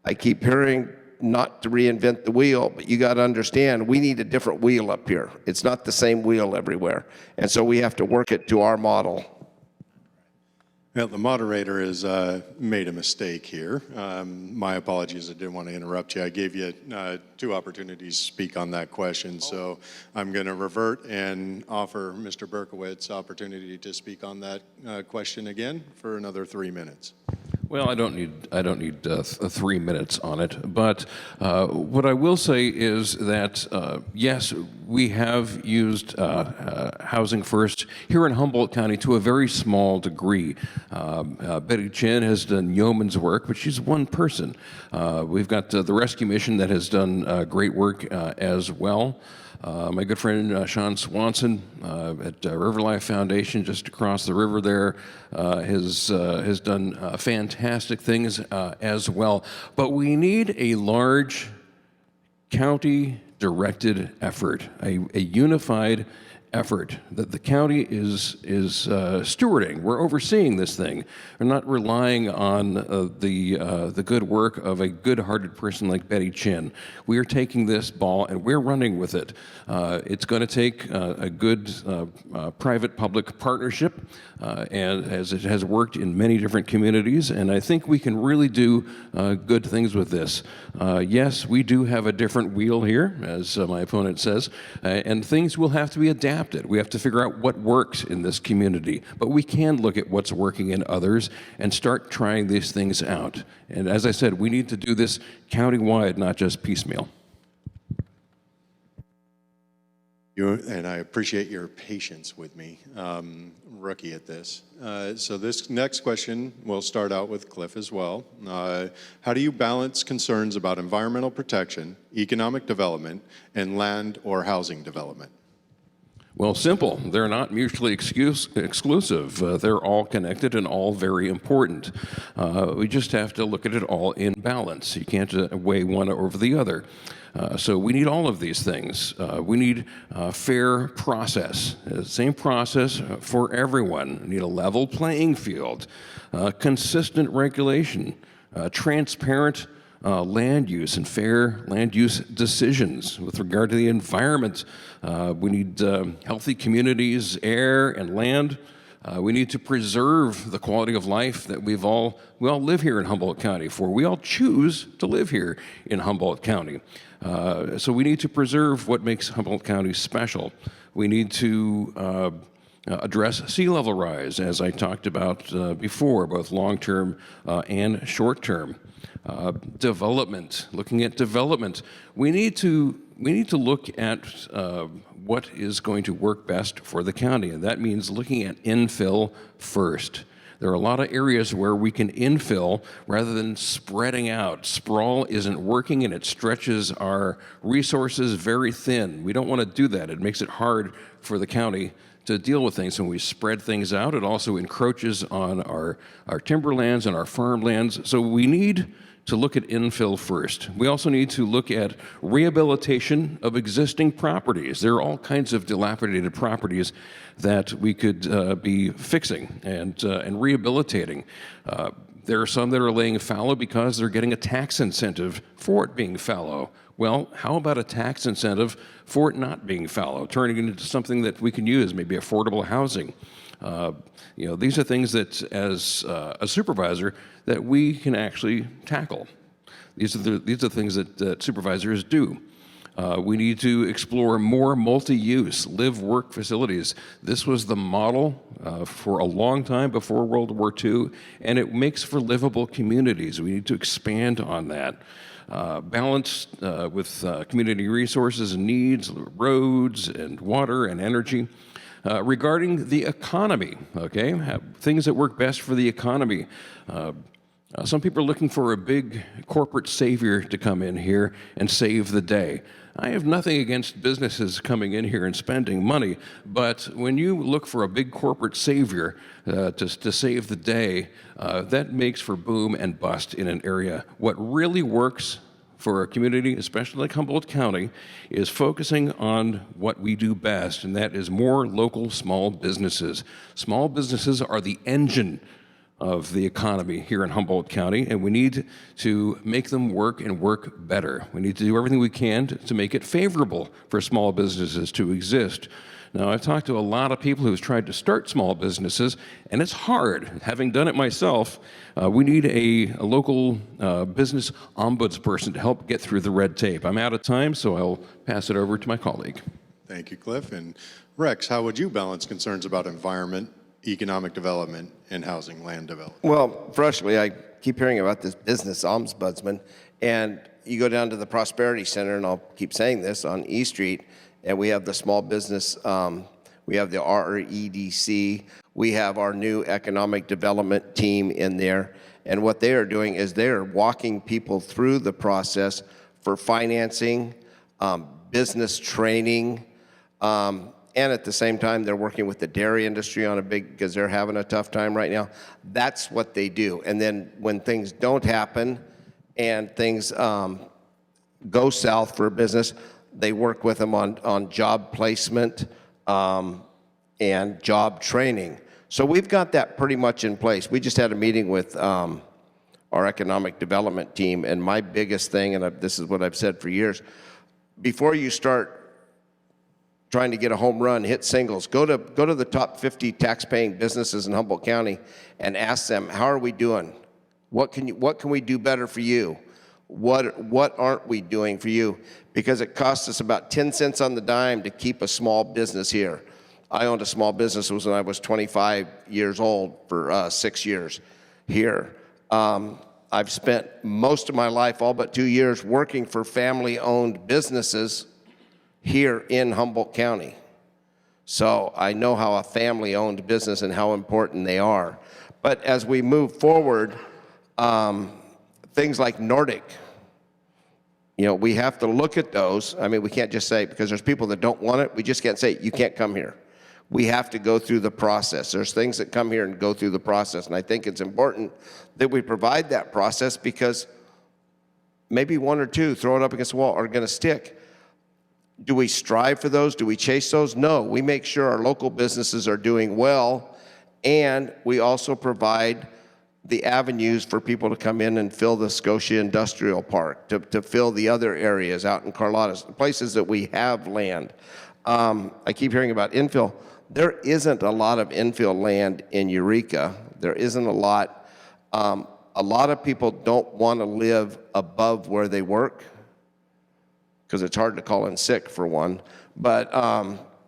I keep hearing not to reinvent the wheel, but you got to understand, we need a different wheel up here. It's not the same wheel everywhere, and so we have to work it to our model. Well, the moderator has made a mistake here. My apologies, I didn't want to interrupt you. I gave you 2 opportunities to speak on that question, so I'm going to revert and offer Mr. Berkowitz opportunity to speak on that question again for another 3 minutes. Well, I don't need 3 minutes on it, but what I will say is that yes, we have used Housing First here in Humboldt County to a very small degree. Betty Chin has done yeoman's work, but she's one person. We've got the Rescue Mission that has done great work as well. My good friend Sean Swanson at River Life Foundation, just across the river there, has done fantastic things as well. But we need a large county-directed effort, a unified effort that the county is stewarding. We're overseeing this thing. We're not relying on the good work of a good-hearted person like Betty Chin. We are taking this ball and we're running with it. It's going to take a good private-public partnership, and as it has worked in many different communities, and I think we can really do good things with this. Yes, we do have a different wheel here, as my opponent says, and things will have to be adapted. We have to figure out what works in this community, but we can look at what's working in others and start trying these things out. And as I said, we need to do this countywide, not just piecemeal. And I appreciate your patience with me, rookie at this. So this next question will start out with Cliff as well. How do you balance concerns about environmental protection, economic development, and land or housing development? Well, simple. They're not mutually exclusive. They're all connected and all very important. We just have to look at it all in balance. You can't weigh one over the other. So we need all of these things. We need a fair process, same process for everyone. We need a level playing field, consistent regulation, transparent land use and fair land use decisions. With regard to the environment, we need healthy communities, air and land. We need to preserve the quality of life that we all live here in Humboldt County for. We all choose to live here in Humboldt County. So we need to preserve what makes Humboldt County special. We need to address sea level rise, as I talked about before, both long-term and short-term. Development, looking at development. We need to look at what is going to work best for the county, and that means looking at infill first. There are a lot of areas where we can infill rather than spreading out. Sprawl isn't working, and it stretches our resources very thin. We don't want to do that. It makes it hard for the county to deal with things. When we spread things out, it also encroaches on our timberlands and our farmlands. So we need to look at infill first. We also need to look at rehabilitation of existing properties. There are all kinds of dilapidated properties that we could be fixing and rehabilitating. There are some that are laying fallow because they're getting a tax incentive for it being fallow. Well, how about a tax incentive for it not being fallow, turning it into something that we can use, maybe affordable housing? These are things that, as a supervisor, that we can actually tackle. These are things that supervisors do. We need to explore more multi-use live-work facilities. This was the model for a long time before World War II, and it makes for livable communities. We need to expand on that. Balanced with community resources and needs, roads and water and energy. Regarding the economy, okay, things that work best for the economy. Some people are looking for a big corporate savior to come in here and save the day. I have nothing against businesses coming in here and spending money, but when you look for a big corporate savior to save the day, that makes for boom and bust in an area. What really works for a community, especially like Humboldt County, is focusing on what we do best, and that is more local small businesses. Small businesses are the engine of the economy here in Humboldt County, and we need to make them work and work better. We need to do everything we can to make it favorable for small businesses to exist. Now, I've talked to a lot of people who've tried to start small businesses, and it's hard. Having done it myself, we need a local business ombudsperson to help get through the red tape. I'm out of time, so I'll pass it over to my colleague. Thank you, Cliff. And Rex, how would you balance concerns about environment, economic development, and housing land development? Well, freshly, I keep hearing about this business ombudsman, and you go down to the Prosperity Center, and I'll keep saying this, on E Street, and we have the small business, we have the REDC, we have our new economic development team in there, and what they are doing is they are walking people through the process for financing, business training, and at the same time, they're working with the dairy industry on because they're having a tough time right now. That's what they do. And then when things don't happen and things go south for a business, they work with them on job placement and job training. So we've got that pretty much in place. We just had a meeting with our economic development team, and my biggest thing, and this is what I've said for years, before you start trying to get a home run, hit singles, go to the top 50 tax-paying businesses in Humboldt County and ask them, how are we doing? What can we do better for you? What aren't we doing for you? Because it costs us about 10 cents on the dime to keep a small business here. I owned a small business when I was 25 years old for 6 years here. I've spent most of my life, all but 2 years, working for family-owned businesses here in Humboldt County. So I know how a family-owned business and how important they are. But as we move forward, things like Nordic, we have to look at those. I mean, we can't just say, because there's people that don't want it, we just can't say, you can't come here. We have to go through the process. There's things that come here and go through the process, and I think it's important that we provide that process, because maybe one or two, throw it up against the wall, are going to stick. Do we strive for those? Do we chase those? No, we make sure our local businesses are doing well, and we also provide the avenues for people to come in and fill the Scotia Industrial Park, to fill the other areas out in Carlotta, places that we have land. I keep hearing about infill. There isn't a lot of infill land in Eureka. There isn't a lot. A lot of people don't want to live above where they work because it's hard to call in sick, for one. But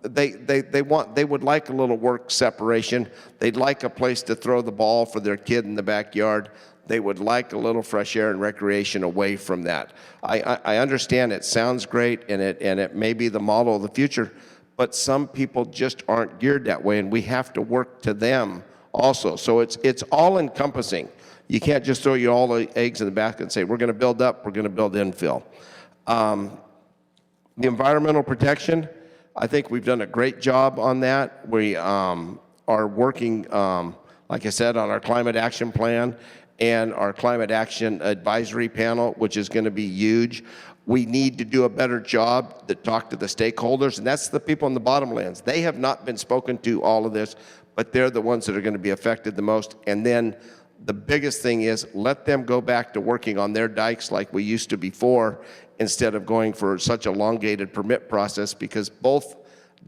they would like a little work separation. They'd like a place to throw the ball for their kid in the backyard. They would like a little fresh air and recreation away from that. I understand it sounds great, and it may be the model of the future, but some people just aren't geared that way, and we have to work to them also. So it's all encompassing. You can't just throw all the eggs in the basket and say, we're going to build up, we're going to build infill. The environmental protection, I think we've done a great job on that. We are working, like I said, on our climate action plan and our climate action advisory panel, which is going to be huge. We need to do a better job to talk to the stakeholders, and that's the people in the bottomlands. They have not been spoken to all of this, but they're the ones that are going to be affected the most. And then the biggest thing is let them go back to working on their dikes like we used to before, instead of going for such a elongated permit process, because both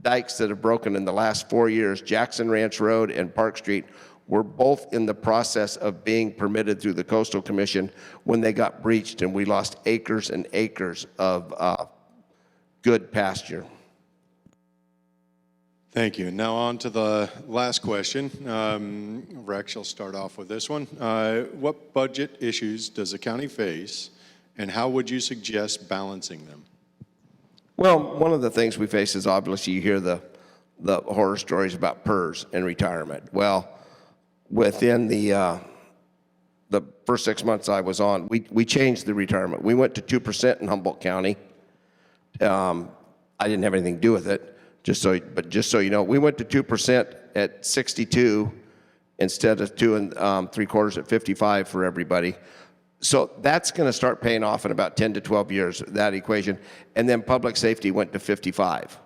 dikes that have broken in the last 4 years, Jackson Ranch Road and Park Street, were both in the process of being permitted through the Coastal Commission when they got breached, and we lost acres and acres of good pasture. Thank you. Now on to the last question. Rex, I'll start off with this one. What budget issues does the county face, and how would you suggest balancing them? Well, one of the things we face is obviously you hear the horror stories about PERS and retirement. Well, within the first 6 months I was on, we changed the retirement. We went to 2% in Humboldt County. I didn't have anything to do with it. Just so you know, we went to 2% at 62 instead of 2 3/4 at 55 for everybody. So that's going to start paying off in about 10 to 12 years, that equation. And then public safety went to 55.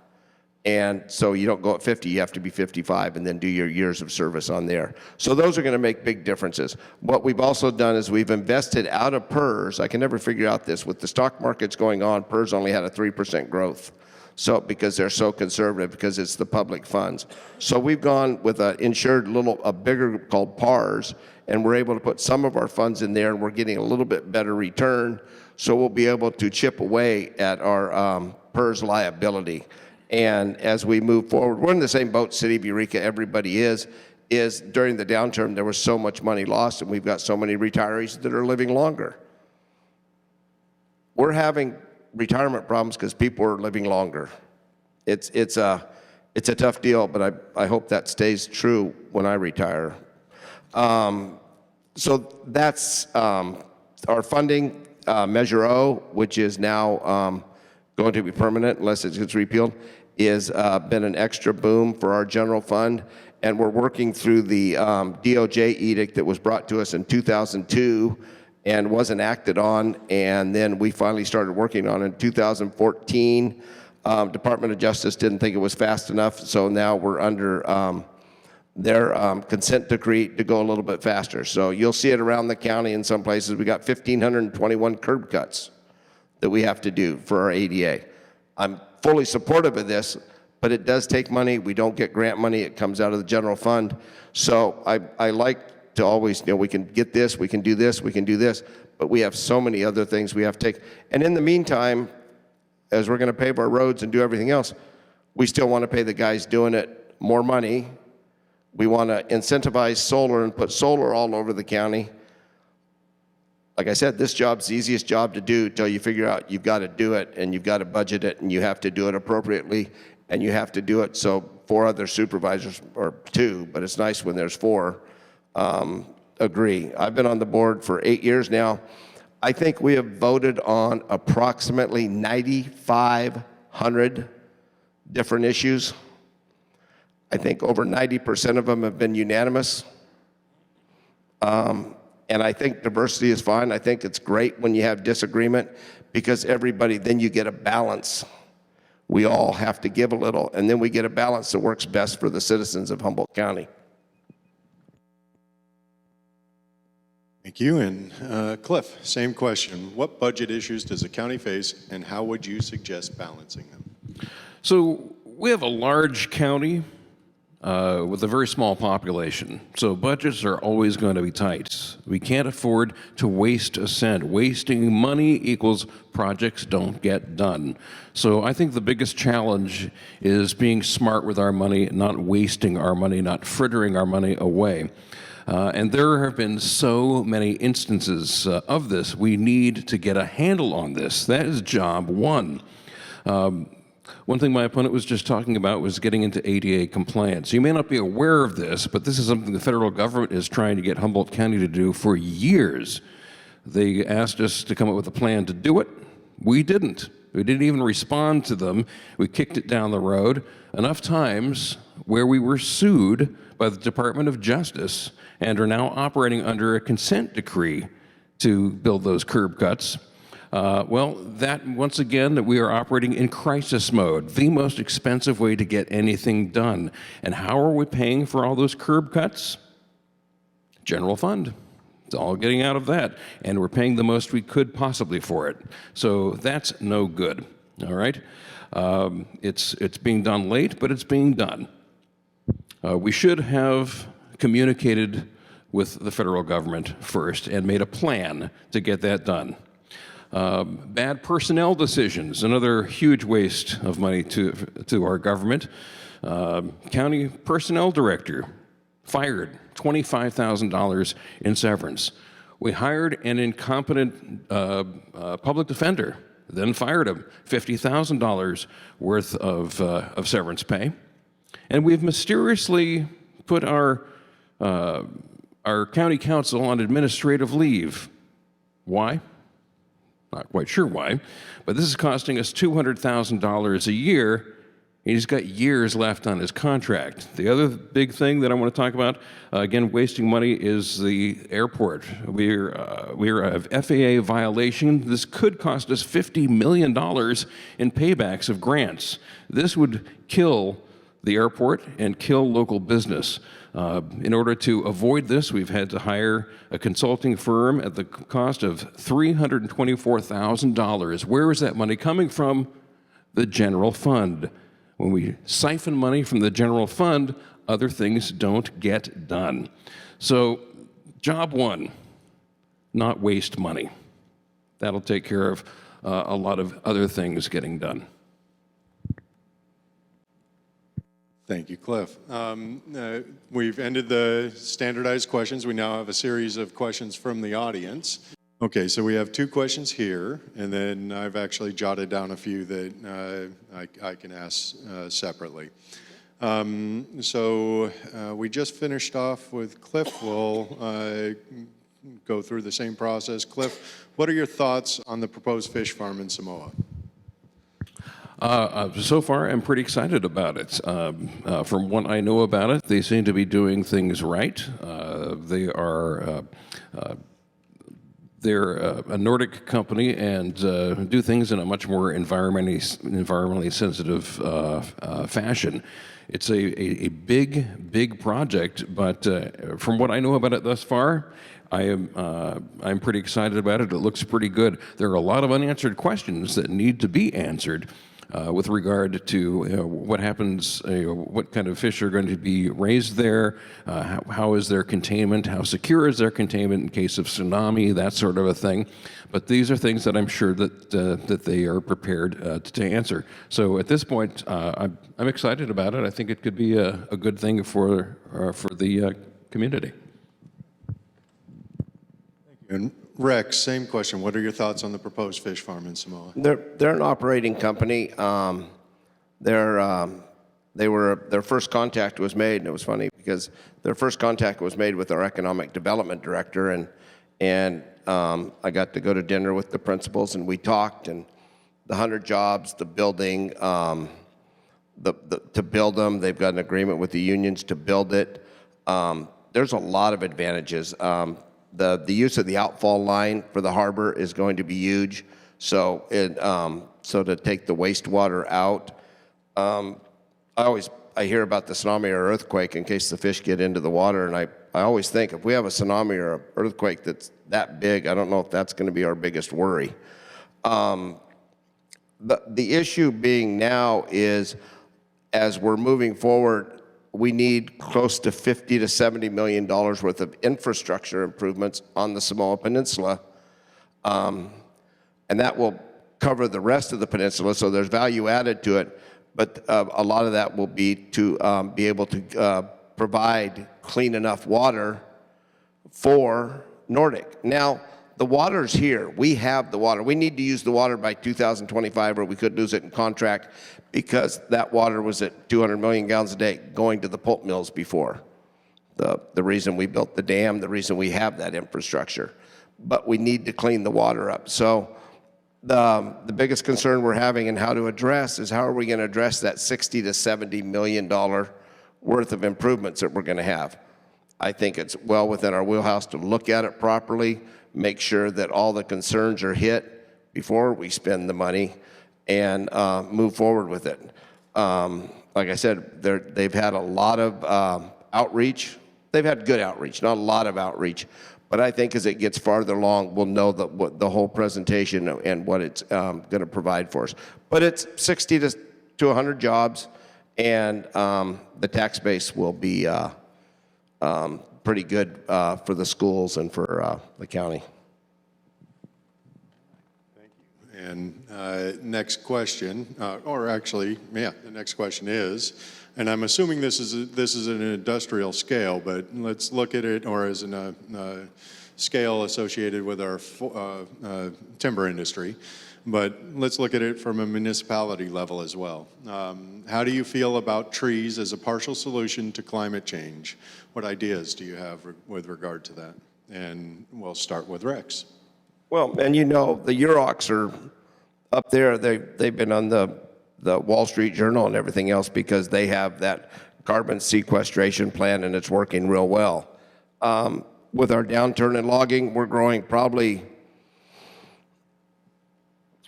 And so you don't go at 50, you have to be 55 and then do your years of service on there. So those are going to make big differences. What we've also done is we've invested out of PERS. I can never figure out this. With the stock markets going on, PERS only had a 3% growth. So because they're so conservative, because it's the public funds. So we've gone with an insured a bigger called PARS, and we're able to put some of our funds in there, and we're getting a little bit better return. So we'll be able to chip away at our PERS liability. And as we move forward, we're in the same boat, City of Eureka, everybody is during the downturn, there was so much money lost, and we've got so many retirees that are living longer. We're having retirement problems because people are living longer. It's a tough deal, but I hope that stays true when I retire. So that's our funding, Measure O, which is now going to be permanent unless it gets repealed, is been an extra boom for our general fund. And we're working through the DOJ edict that was brought to us in 2002 and wasn't acted on, and then we finally started working on it in 2014. Department of Justice didn't think it was fast enough, so now we're under their consent decree to go a little bit faster. So you'll see it around the county in some places. We got 1,521 curb cuts that we have to do for our ADA. I'm fully supportive of this, but it does take money. We don't get grant money. It comes out of the general fund. So I like to always, we can get this, we can do this, we can do this, but we have so many other things we have to take. And in the meantime, as we're going to pave our roads and do everything else, we still want to pay the guys doing it more money. We want to incentivize solar and put solar all over the county. Like I said, this job's the easiest job to do until you figure out you've got to do it, and you've got to budget it, and you have to do it appropriately, and you have to do it so 4 other supervisors, or 2, but it's nice when there's 4, agree. I've been on the board for 8 years now. I think we have voted on approximately 9,500 different issues. I think over 90% of them have been unanimous. And I think diversity is fine. I think it's great when you have disagreement, because everybody, then you get a balance. We all have to give a little, and then we get a balance that works best for the citizens of Humboldt County. Thank you. And Cliff, same question. What budget issues does the county face, and how would you suggest balancing them? So we have a large county with a very small population, so budgets are always going to be tight. We can't afford to waste a cent. Wasting money equals projects don't get done. So I think the biggest challenge is being smart with our money, not wasting our money, not frittering our money away. And there have been so many instances of this. We need to get a handle on this. That is job one. One thing my opponent was just talking about was getting into ADA compliance. You may not be aware of this, but this is something the federal government is trying to get Humboldt County to do for years. They asked us to come up with a plan to do it. We didn't. We didn't even respond to them. We kicked it down the road enough times where we were sued by the Department of Justice and are now operating under a consent decree to build those curb cuts. Well, that, once again, that we are operating in crisis mode, the most expensive way to get anything done. And how are we paying for all those curb cuts? General fund. It's all getting out of that. And we're paying the most we could possibly for it. So that's no good, all right? It's being done late, but it's being done. We should have communicated with the federal government first and made a plan to get that done. Bad personnel decisions, another huge waste of money to our government. County personnel director fired, $25,000 in severance. We hired an incompetent public defender, then fired him, $50,000 worth of severance pay. And we've mysteriously put our county council on administrative leave. Why? Not quite sure why, but this is costing us $200,000 a year, and he's got years left on his contract. The other big thing that I want to talk about, again, wasting money, is the airport. We're a FAA violation. This could cost us $50 million in paybacks of grants. This would kill the airport and kill local business. In order to avoid this, we've had to hire a consulting firm at the cost of $324,000. Where is that money coming from? The general fund. When we siphon money from the general fund, other things don't get done. So, job one, not waste money. That'll take care of a lot of other things getting done. Thank you, Cliff. We've ended the standardized questions. We now have a series of questions from the audience. Okay, so we have two questions here, and then I've actually jotted down a few that I can ask separately. We just finished off with Cliff. We'll go through the same process. Cliff, what are your thoughts on the proposed fish farm in Samoa? So far, I'm pretty excited about it. From what I know about it, they seem to be doing things right. They're a Nordic company and do things in a much more environmentally sensitive fashion. It's a big project, but from what I know about it thus far, I'm pretty excited about it. It looks pretty good. There are a lot of unanswered questions that need to be answered. With regard to what happens, what kind of fish are going to be raised there, how is their containment, how secure is their containment in case of tsunami, that sort of a thing. But these are things that I'm sure that they are prepared to answer. So at this point, I'm excited about it. I think it could be a good thing for the community. Thank you. And Rex, same question. What are your thoughts on the proposed fish farm in Samoa? They're an operating company. Their first contact was made, and it was funny because their first contact was made with our economic development director, and I got to go to dinner with the principals, and we talked, and the 100 jobs, the building, to build them, they've got an agreement with the unions to build it. There's a lot of advantages. The use of the outfall line for the harbor is going to be huge. So to take the wastewater out, I I hear about the tsunami or earthquake in case the fish get into the water, and I always think if we have a tsunami or an earthquake that's that big, I don't know if that's going to be our biggest worry. The issue being now is, as we're moving forward, we need close to $50 to $70 million worth of infrastructure improvements on the Samoa Peninsula, and that will cover the rest of the peninsula, so there's value added to it, but a lot of that will be to be able to provide clean enough water for Nordic. Now, the water's here. We have the water. We need to use the water by 2025, or we could lose it in contract, because that water was at 200 million gallons a day going to the pulp mills before. The reason we built the dam, the reason we have that infrastructure. But we need to clean the water up. So the biggest concern we're having and how to address is, how are we going to address that $60 to $70 million worth of improvements that we're going to have? I think it's well within our wheelhouse to look at it properly, make sure that all the concerns are hit before we spend the money, and move forward with it. Like I said, they've had a lot of outreach. They've had good outreach, not a lot of outreach. But I think as it gets farther along, we'll know what the whole presentation and what it's going to provide for us. But it's 60 to 100 jobs, and the tax base will be pretty good for the schools and for the county. Thank you. And next question, or actually, yeah, the next question is, and I'm assuming this is an industrial scale, but let's look at it, or as a scale associated with our timber industry, but let's look at it from a municipality level as well. How do you feel about trees as a partial solution to climate change? What ideas do you have with regard to that? And we'll start with Rex. Well, and you know, the Urocs are up there. They've been on the Wall Street Journal and everything else because they have that carbon sequestration plan, and it's working real well. With our downturn in logging, we're growing probably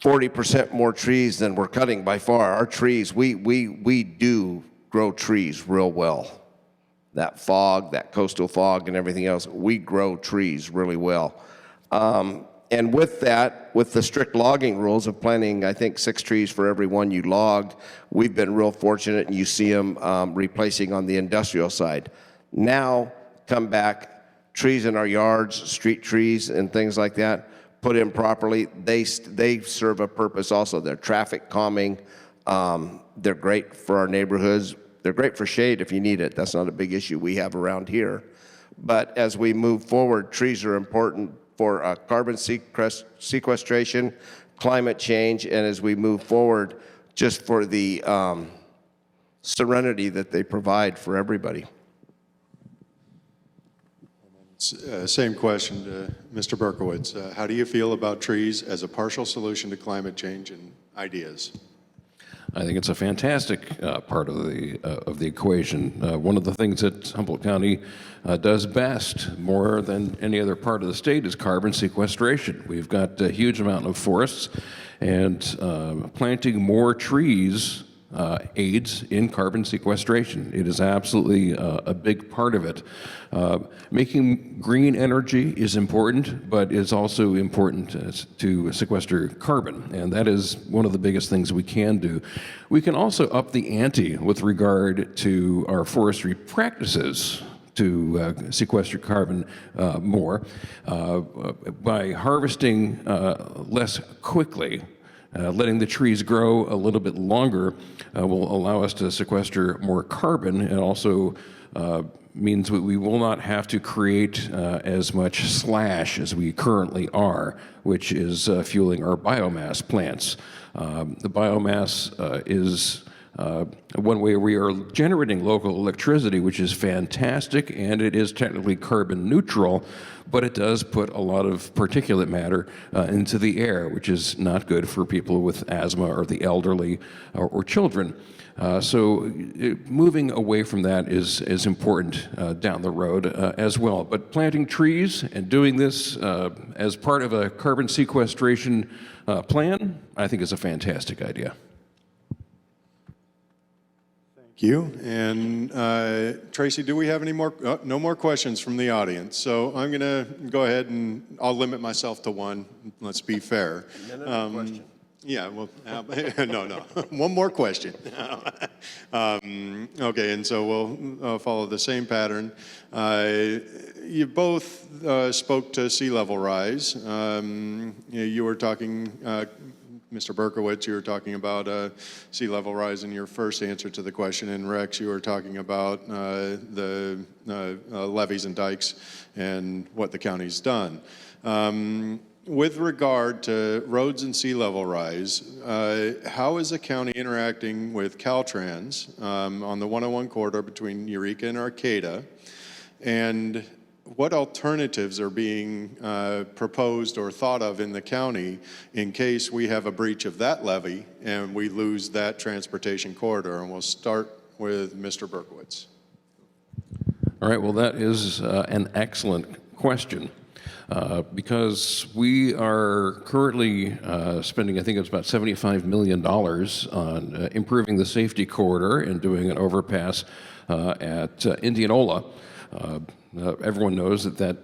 40% more trees than we're cutting by far. Our trees, we do grow trees real well. That fog, that coastal fog and everything else, we grow trees really well. And with that, with the strict logging rules of planting, I think 6 trees for every 1 you logged, we've been real fortunate, and you see them replacing on the industrial side. Now, come back, trees in our yards, street trees and things like that, put in properly, they serve a purpose also. They're traffic calming. They're great for our neighborhoods. They're great for shade if you need it. That's not a big issue we have around here. But as we move forward, trees are important for carbon sequestration, climate change, and as we move forward, just for the serenity that they provide for everybody. Same question to Mr. Berkowitz. How do you feel about trees as a partial solution to climate change, and ideas? I think it's a fantastic part of the equation. One of the things that Humboldt County does best, more than any other part of the state, is carbon sequestration. We've got a huge amount of forests, and planting more trees aids in carbon sequestration. It is absolutely a big part of it. Making green energy is important, but it's also important to sequester carbon, and that is one of the biggest things we can do. We can also up the ante with regard to our forestry practices to sequester carbon more by harvesting less quickly. Letting the trees grow a little bit longer will allow us to sequester more carbon, and also means we will not have to create as much slash as we currently are, which is fueling our biomass plants. The biomass is one way we are generating local electricity, which is fantastic, and it is technically carbon neutral, but it does put a lot of particulate matter into the air, which is not good for people with asthma or the elderly or children. So moving away from that is important down the road as well. But planting trees and doing this as part of a carbon sequestration plan, I think is a fantastic idea. you. And Tracy, do we have any more? No more questions from the audience. So I'm going to go ahead and I'll limit myself to one. Let's be fair. Question. Yeah, well, no. One more question. Okay, and so we'll follow the same pattern. You both spoke to sea level rise. You were talking, Mr. Berkowitz, you were talking about sea level rise in your first answer to the question, and Rex, you were talking about the levees and dikes and what the county's done. With regard to roads and sea level rise, how is the county interacting with Caltrans on the 101 corridor between Eureka and Arcata? And what alternatives are being proposed or thought of in the county in case we have a breach of that levee and we lose that transportation corridor? And we'll start with Mr. Berkowitz. All right, well, that is an excellent question. Because we are currently spending, I think it's about $75 million on improving the safety corridor and doing an overpass at Indianola. Everyone knows that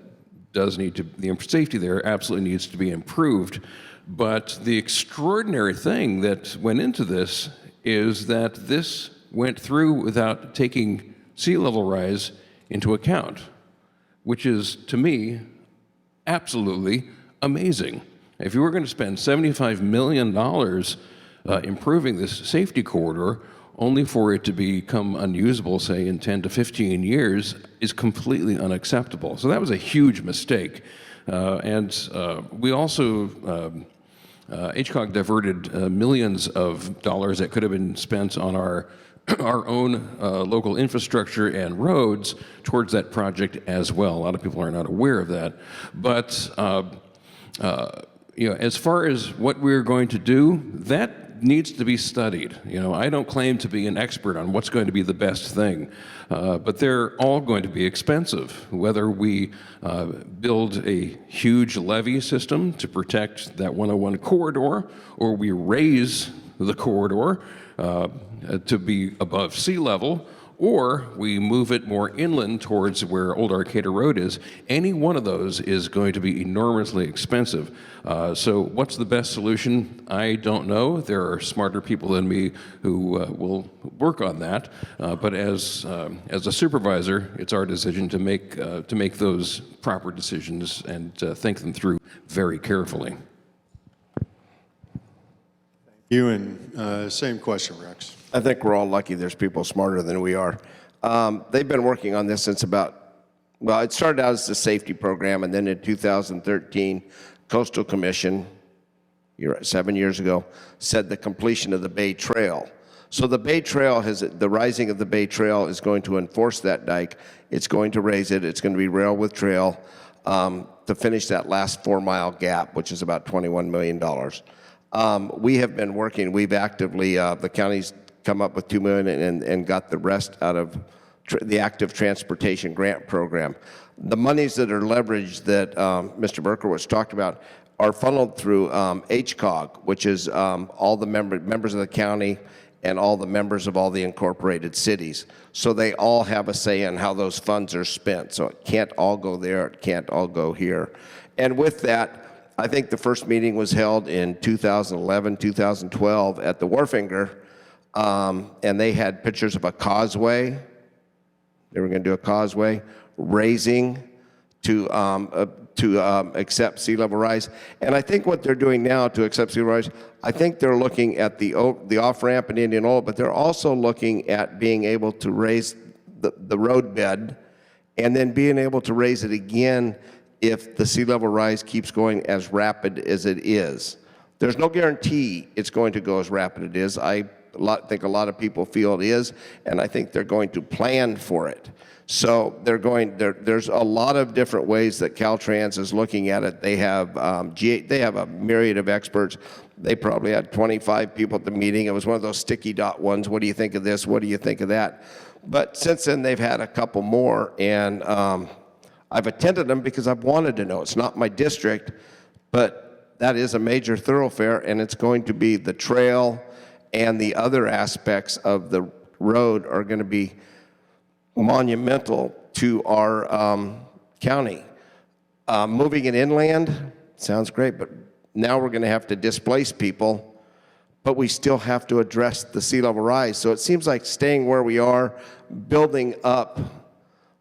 does need to, the safety there absolutely needs to be improved. But the extraordinary thing that went into this is that this went through without taking sea level rise into account, which is, to me, absolutely amazing. If you were going to spend $75 million improving this safety corridor, only for it to become unusable, say, in 10 to 15 years, is completely unacceptable. So that was a huge mistake. We also, HCOG diverted millions of dollars that could have been spent on our own local infrastructure and roads towards that project as well. A lot of people are not aware of that. But as far as what we're going to do, that needs to be studied. I don't claim to be an expert on what's going to be the best thing, but they're all going to be expensive. Whether we build a huge levee system to protect that 101 corridor, or we raise the corridor to be above sea level, or we move it more inland towards where Old Arcata Road is, any one of those is going to be enormously expensive. So what's the best solution? I don't know. There are smarter people than me who will work on that. But as a supervisor, it's our decision to make those proper decisions and think them through very carefully. You and same question, Rex. I think we're all lucky there's people smarter than we are. They've been working on this since it started out as a safety program, and then in 2013, Coastal Commission, 7 years ago, said the completion of the Bay Trail. So the Bay Trail the rising of the Bay Trail is going to enforce that dike. It's going to raise it. It's going to be rail with trail to finish that last 4-mile gap, which is about $21 million. We have been working. We've actively, the county's come up with $2 million and got the rest out of the active transportation grant program. The monies that are leveraged that Mr. Berkowitz talked about are funneled through HCOG, which is all the members of the county and all the members of all the incorporated cities. So they all have a say in how those funds are spent. So it can't all go there, it can't all go here. And with that, I think the first meeting was held in 2011, 2012 at the Wharfinger, and they had pictures of a causeway. They were going to do a causeway, raising to accept sea level rise. And I think what they're doing now to accept sea level rise, I think they're looking at the off-ramp in Indianola, but they're also looking at being able to raise the road bed and then being able to raise it again if the sea level rise keeps going as rapid as it is. There's no guarantee it's going to go as rapid as it is. I think a lot of people feel it is, and I think they're going to plan for it. So there's a lot of different ways that Caltrans is looking at it. They have a myriad of experts. They probably had 25 people at the meeting. It was one of those sticky dot ones. What do you think of this? What do you think of that? But since then, they've had a couple more, and I've attended them because I've wanted to know. It's not my district, but that is a major thoroughfare, and it's going to be the trail and the other aspects of the road are going to be monumental to our county. Moving it inland sounds great, but now we're going to have to displace people, but we still have to address the sea level rise. So it seems like staying where we are, building up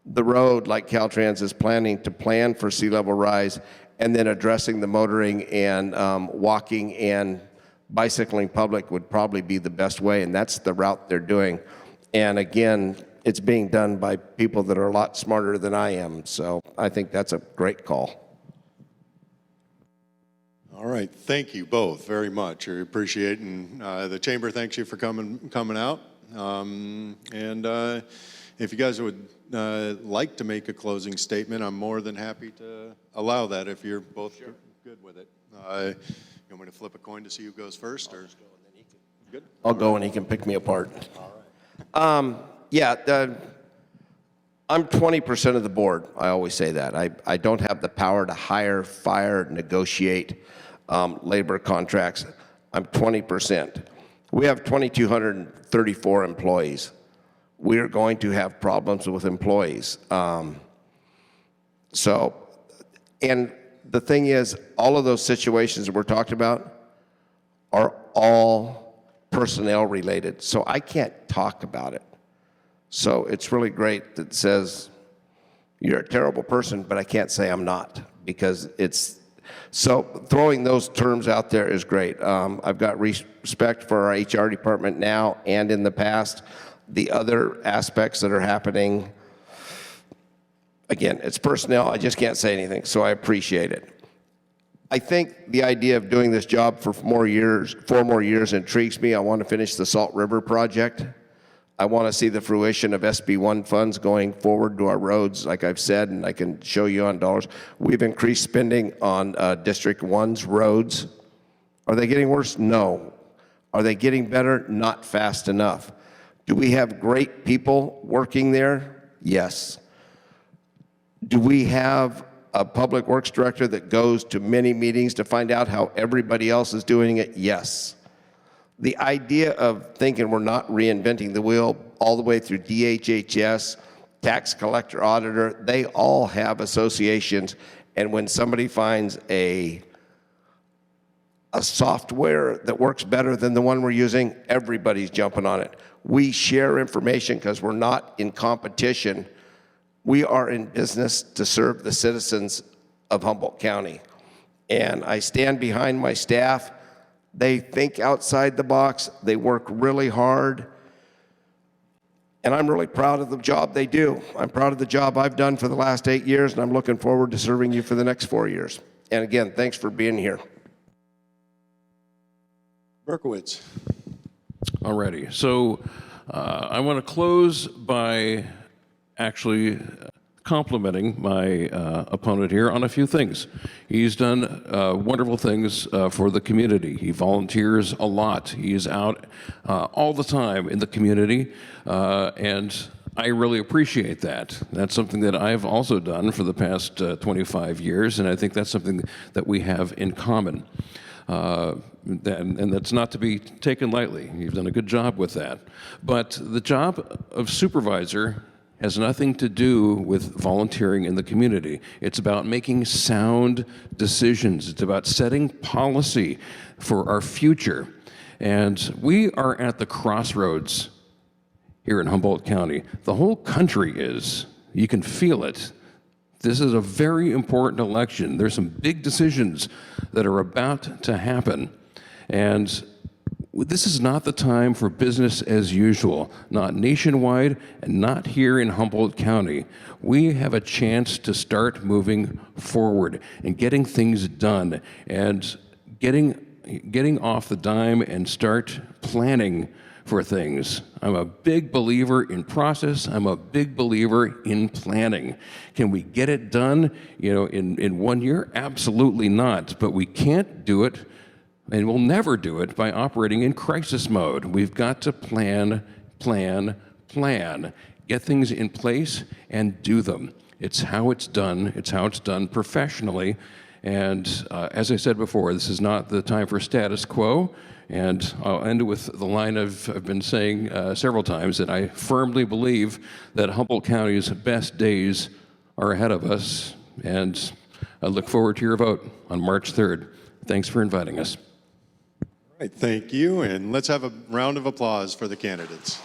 the road like Caltrans is planning to plan for sea level rise, and then addressing the motoring and walking and bicycling public would probably be the best way, and that's the route they're doing. And again, it's being done by people that are a lot smarter than I am, so I think that's a great call. All right, thank you both very much. I appreciate it, and the chamber thanks you for coming out. If you guys would like to make a closing statement, I'm more than happy to allow that if you're both good with it. You want me to flip a coin to see who goes first, or good? I'll go and he can pick me apart. All right. I'm 20% of the board. I always say that. I don't have the power to hire, fire, negotiate labor contracts. I'm 20%. We have 2,234 employees. We are going to have problems with employees. And the thing is, all of those situations that we're talking about are all personnel related. So I can't talk about it. So it's really great that it says, you're a terrible person, but I can't say I'm not, because it's, so throwing those terms out there is great. I've got respect for our HR department now and in the past. The other aspects that are happening, again, it's personnel. I just can't say anything, so I appreciate it. I think the idea of doing this job for 4 more years intrigues me. I want to finish the Salt River project. I want to see the fruition of SB1 funds going forward to our roads, like I've said, and I can show you on dollars. We've increased spending on District 1's roads. Are they getting worse? No. Are they getting better? Not fast enough. Do we have great people working there? Yes. Do we have a public works director that goes to many meetings to find out how everybody else is doing it? Yes. The idea of thinking we're not reinventing the wheel all the way through DHHS, tax collector, auditor, they all have associations. And when somebody finds a software that works better than the one we're using, everybody's jumping on it. We share information because we're not in competition. We are in business to serve the citizens of Humboldt County. And I stand behind my staff. They think outside the box. They work really hard. And I'm really proud of the job they do. I'm proud of the job I've done for the last 8 years, and I'm looking forward to serving you for the next 4 years. And again, thanks for being here. Berkowitz. Alrighty, so I want to close by actually complimenting my opponent here on a few things. He's done wonderful things for the community. He volunteers a lot. He is out all the time in the community, and I really appreciate that. That's something that I've also done for the past 25 years, and I think that's something that we have in common. And that's not to be taken lightly. You've done a good job with that. But the job of supervisor has nothing to do with volunteering in the community. It's about making sound decisions. It's about setting policy for our future. And we are at the crossroads here in Humboldt County. The whole country is. You can feel it. This is a very important election. There's some big decisions that are about to happen. And this is not the time for business as usual, not nationwide and not here in Humboldt County. We have a chance to start moving forward and getting things done and getting off the dime and start planning for things. I'm a big believer in process. I'm a big believer in planning. Can we get it done, in 1 year? Absolutely not. But we can't do it, and we'll never do it by operating in crisis mode. We've got to plan, get things in place and do them. It's how it's done. It's how it's done professionally. And as I said before, this is not the time for status quo. And I'll end with the line I've been saying several times, that I firmly believe that Humboldt County's best days are ahead of us. And I look forward to your vote on March 3rd. Thanks for inviting us. All right, thank you, and let's have a round of applause for the candidates.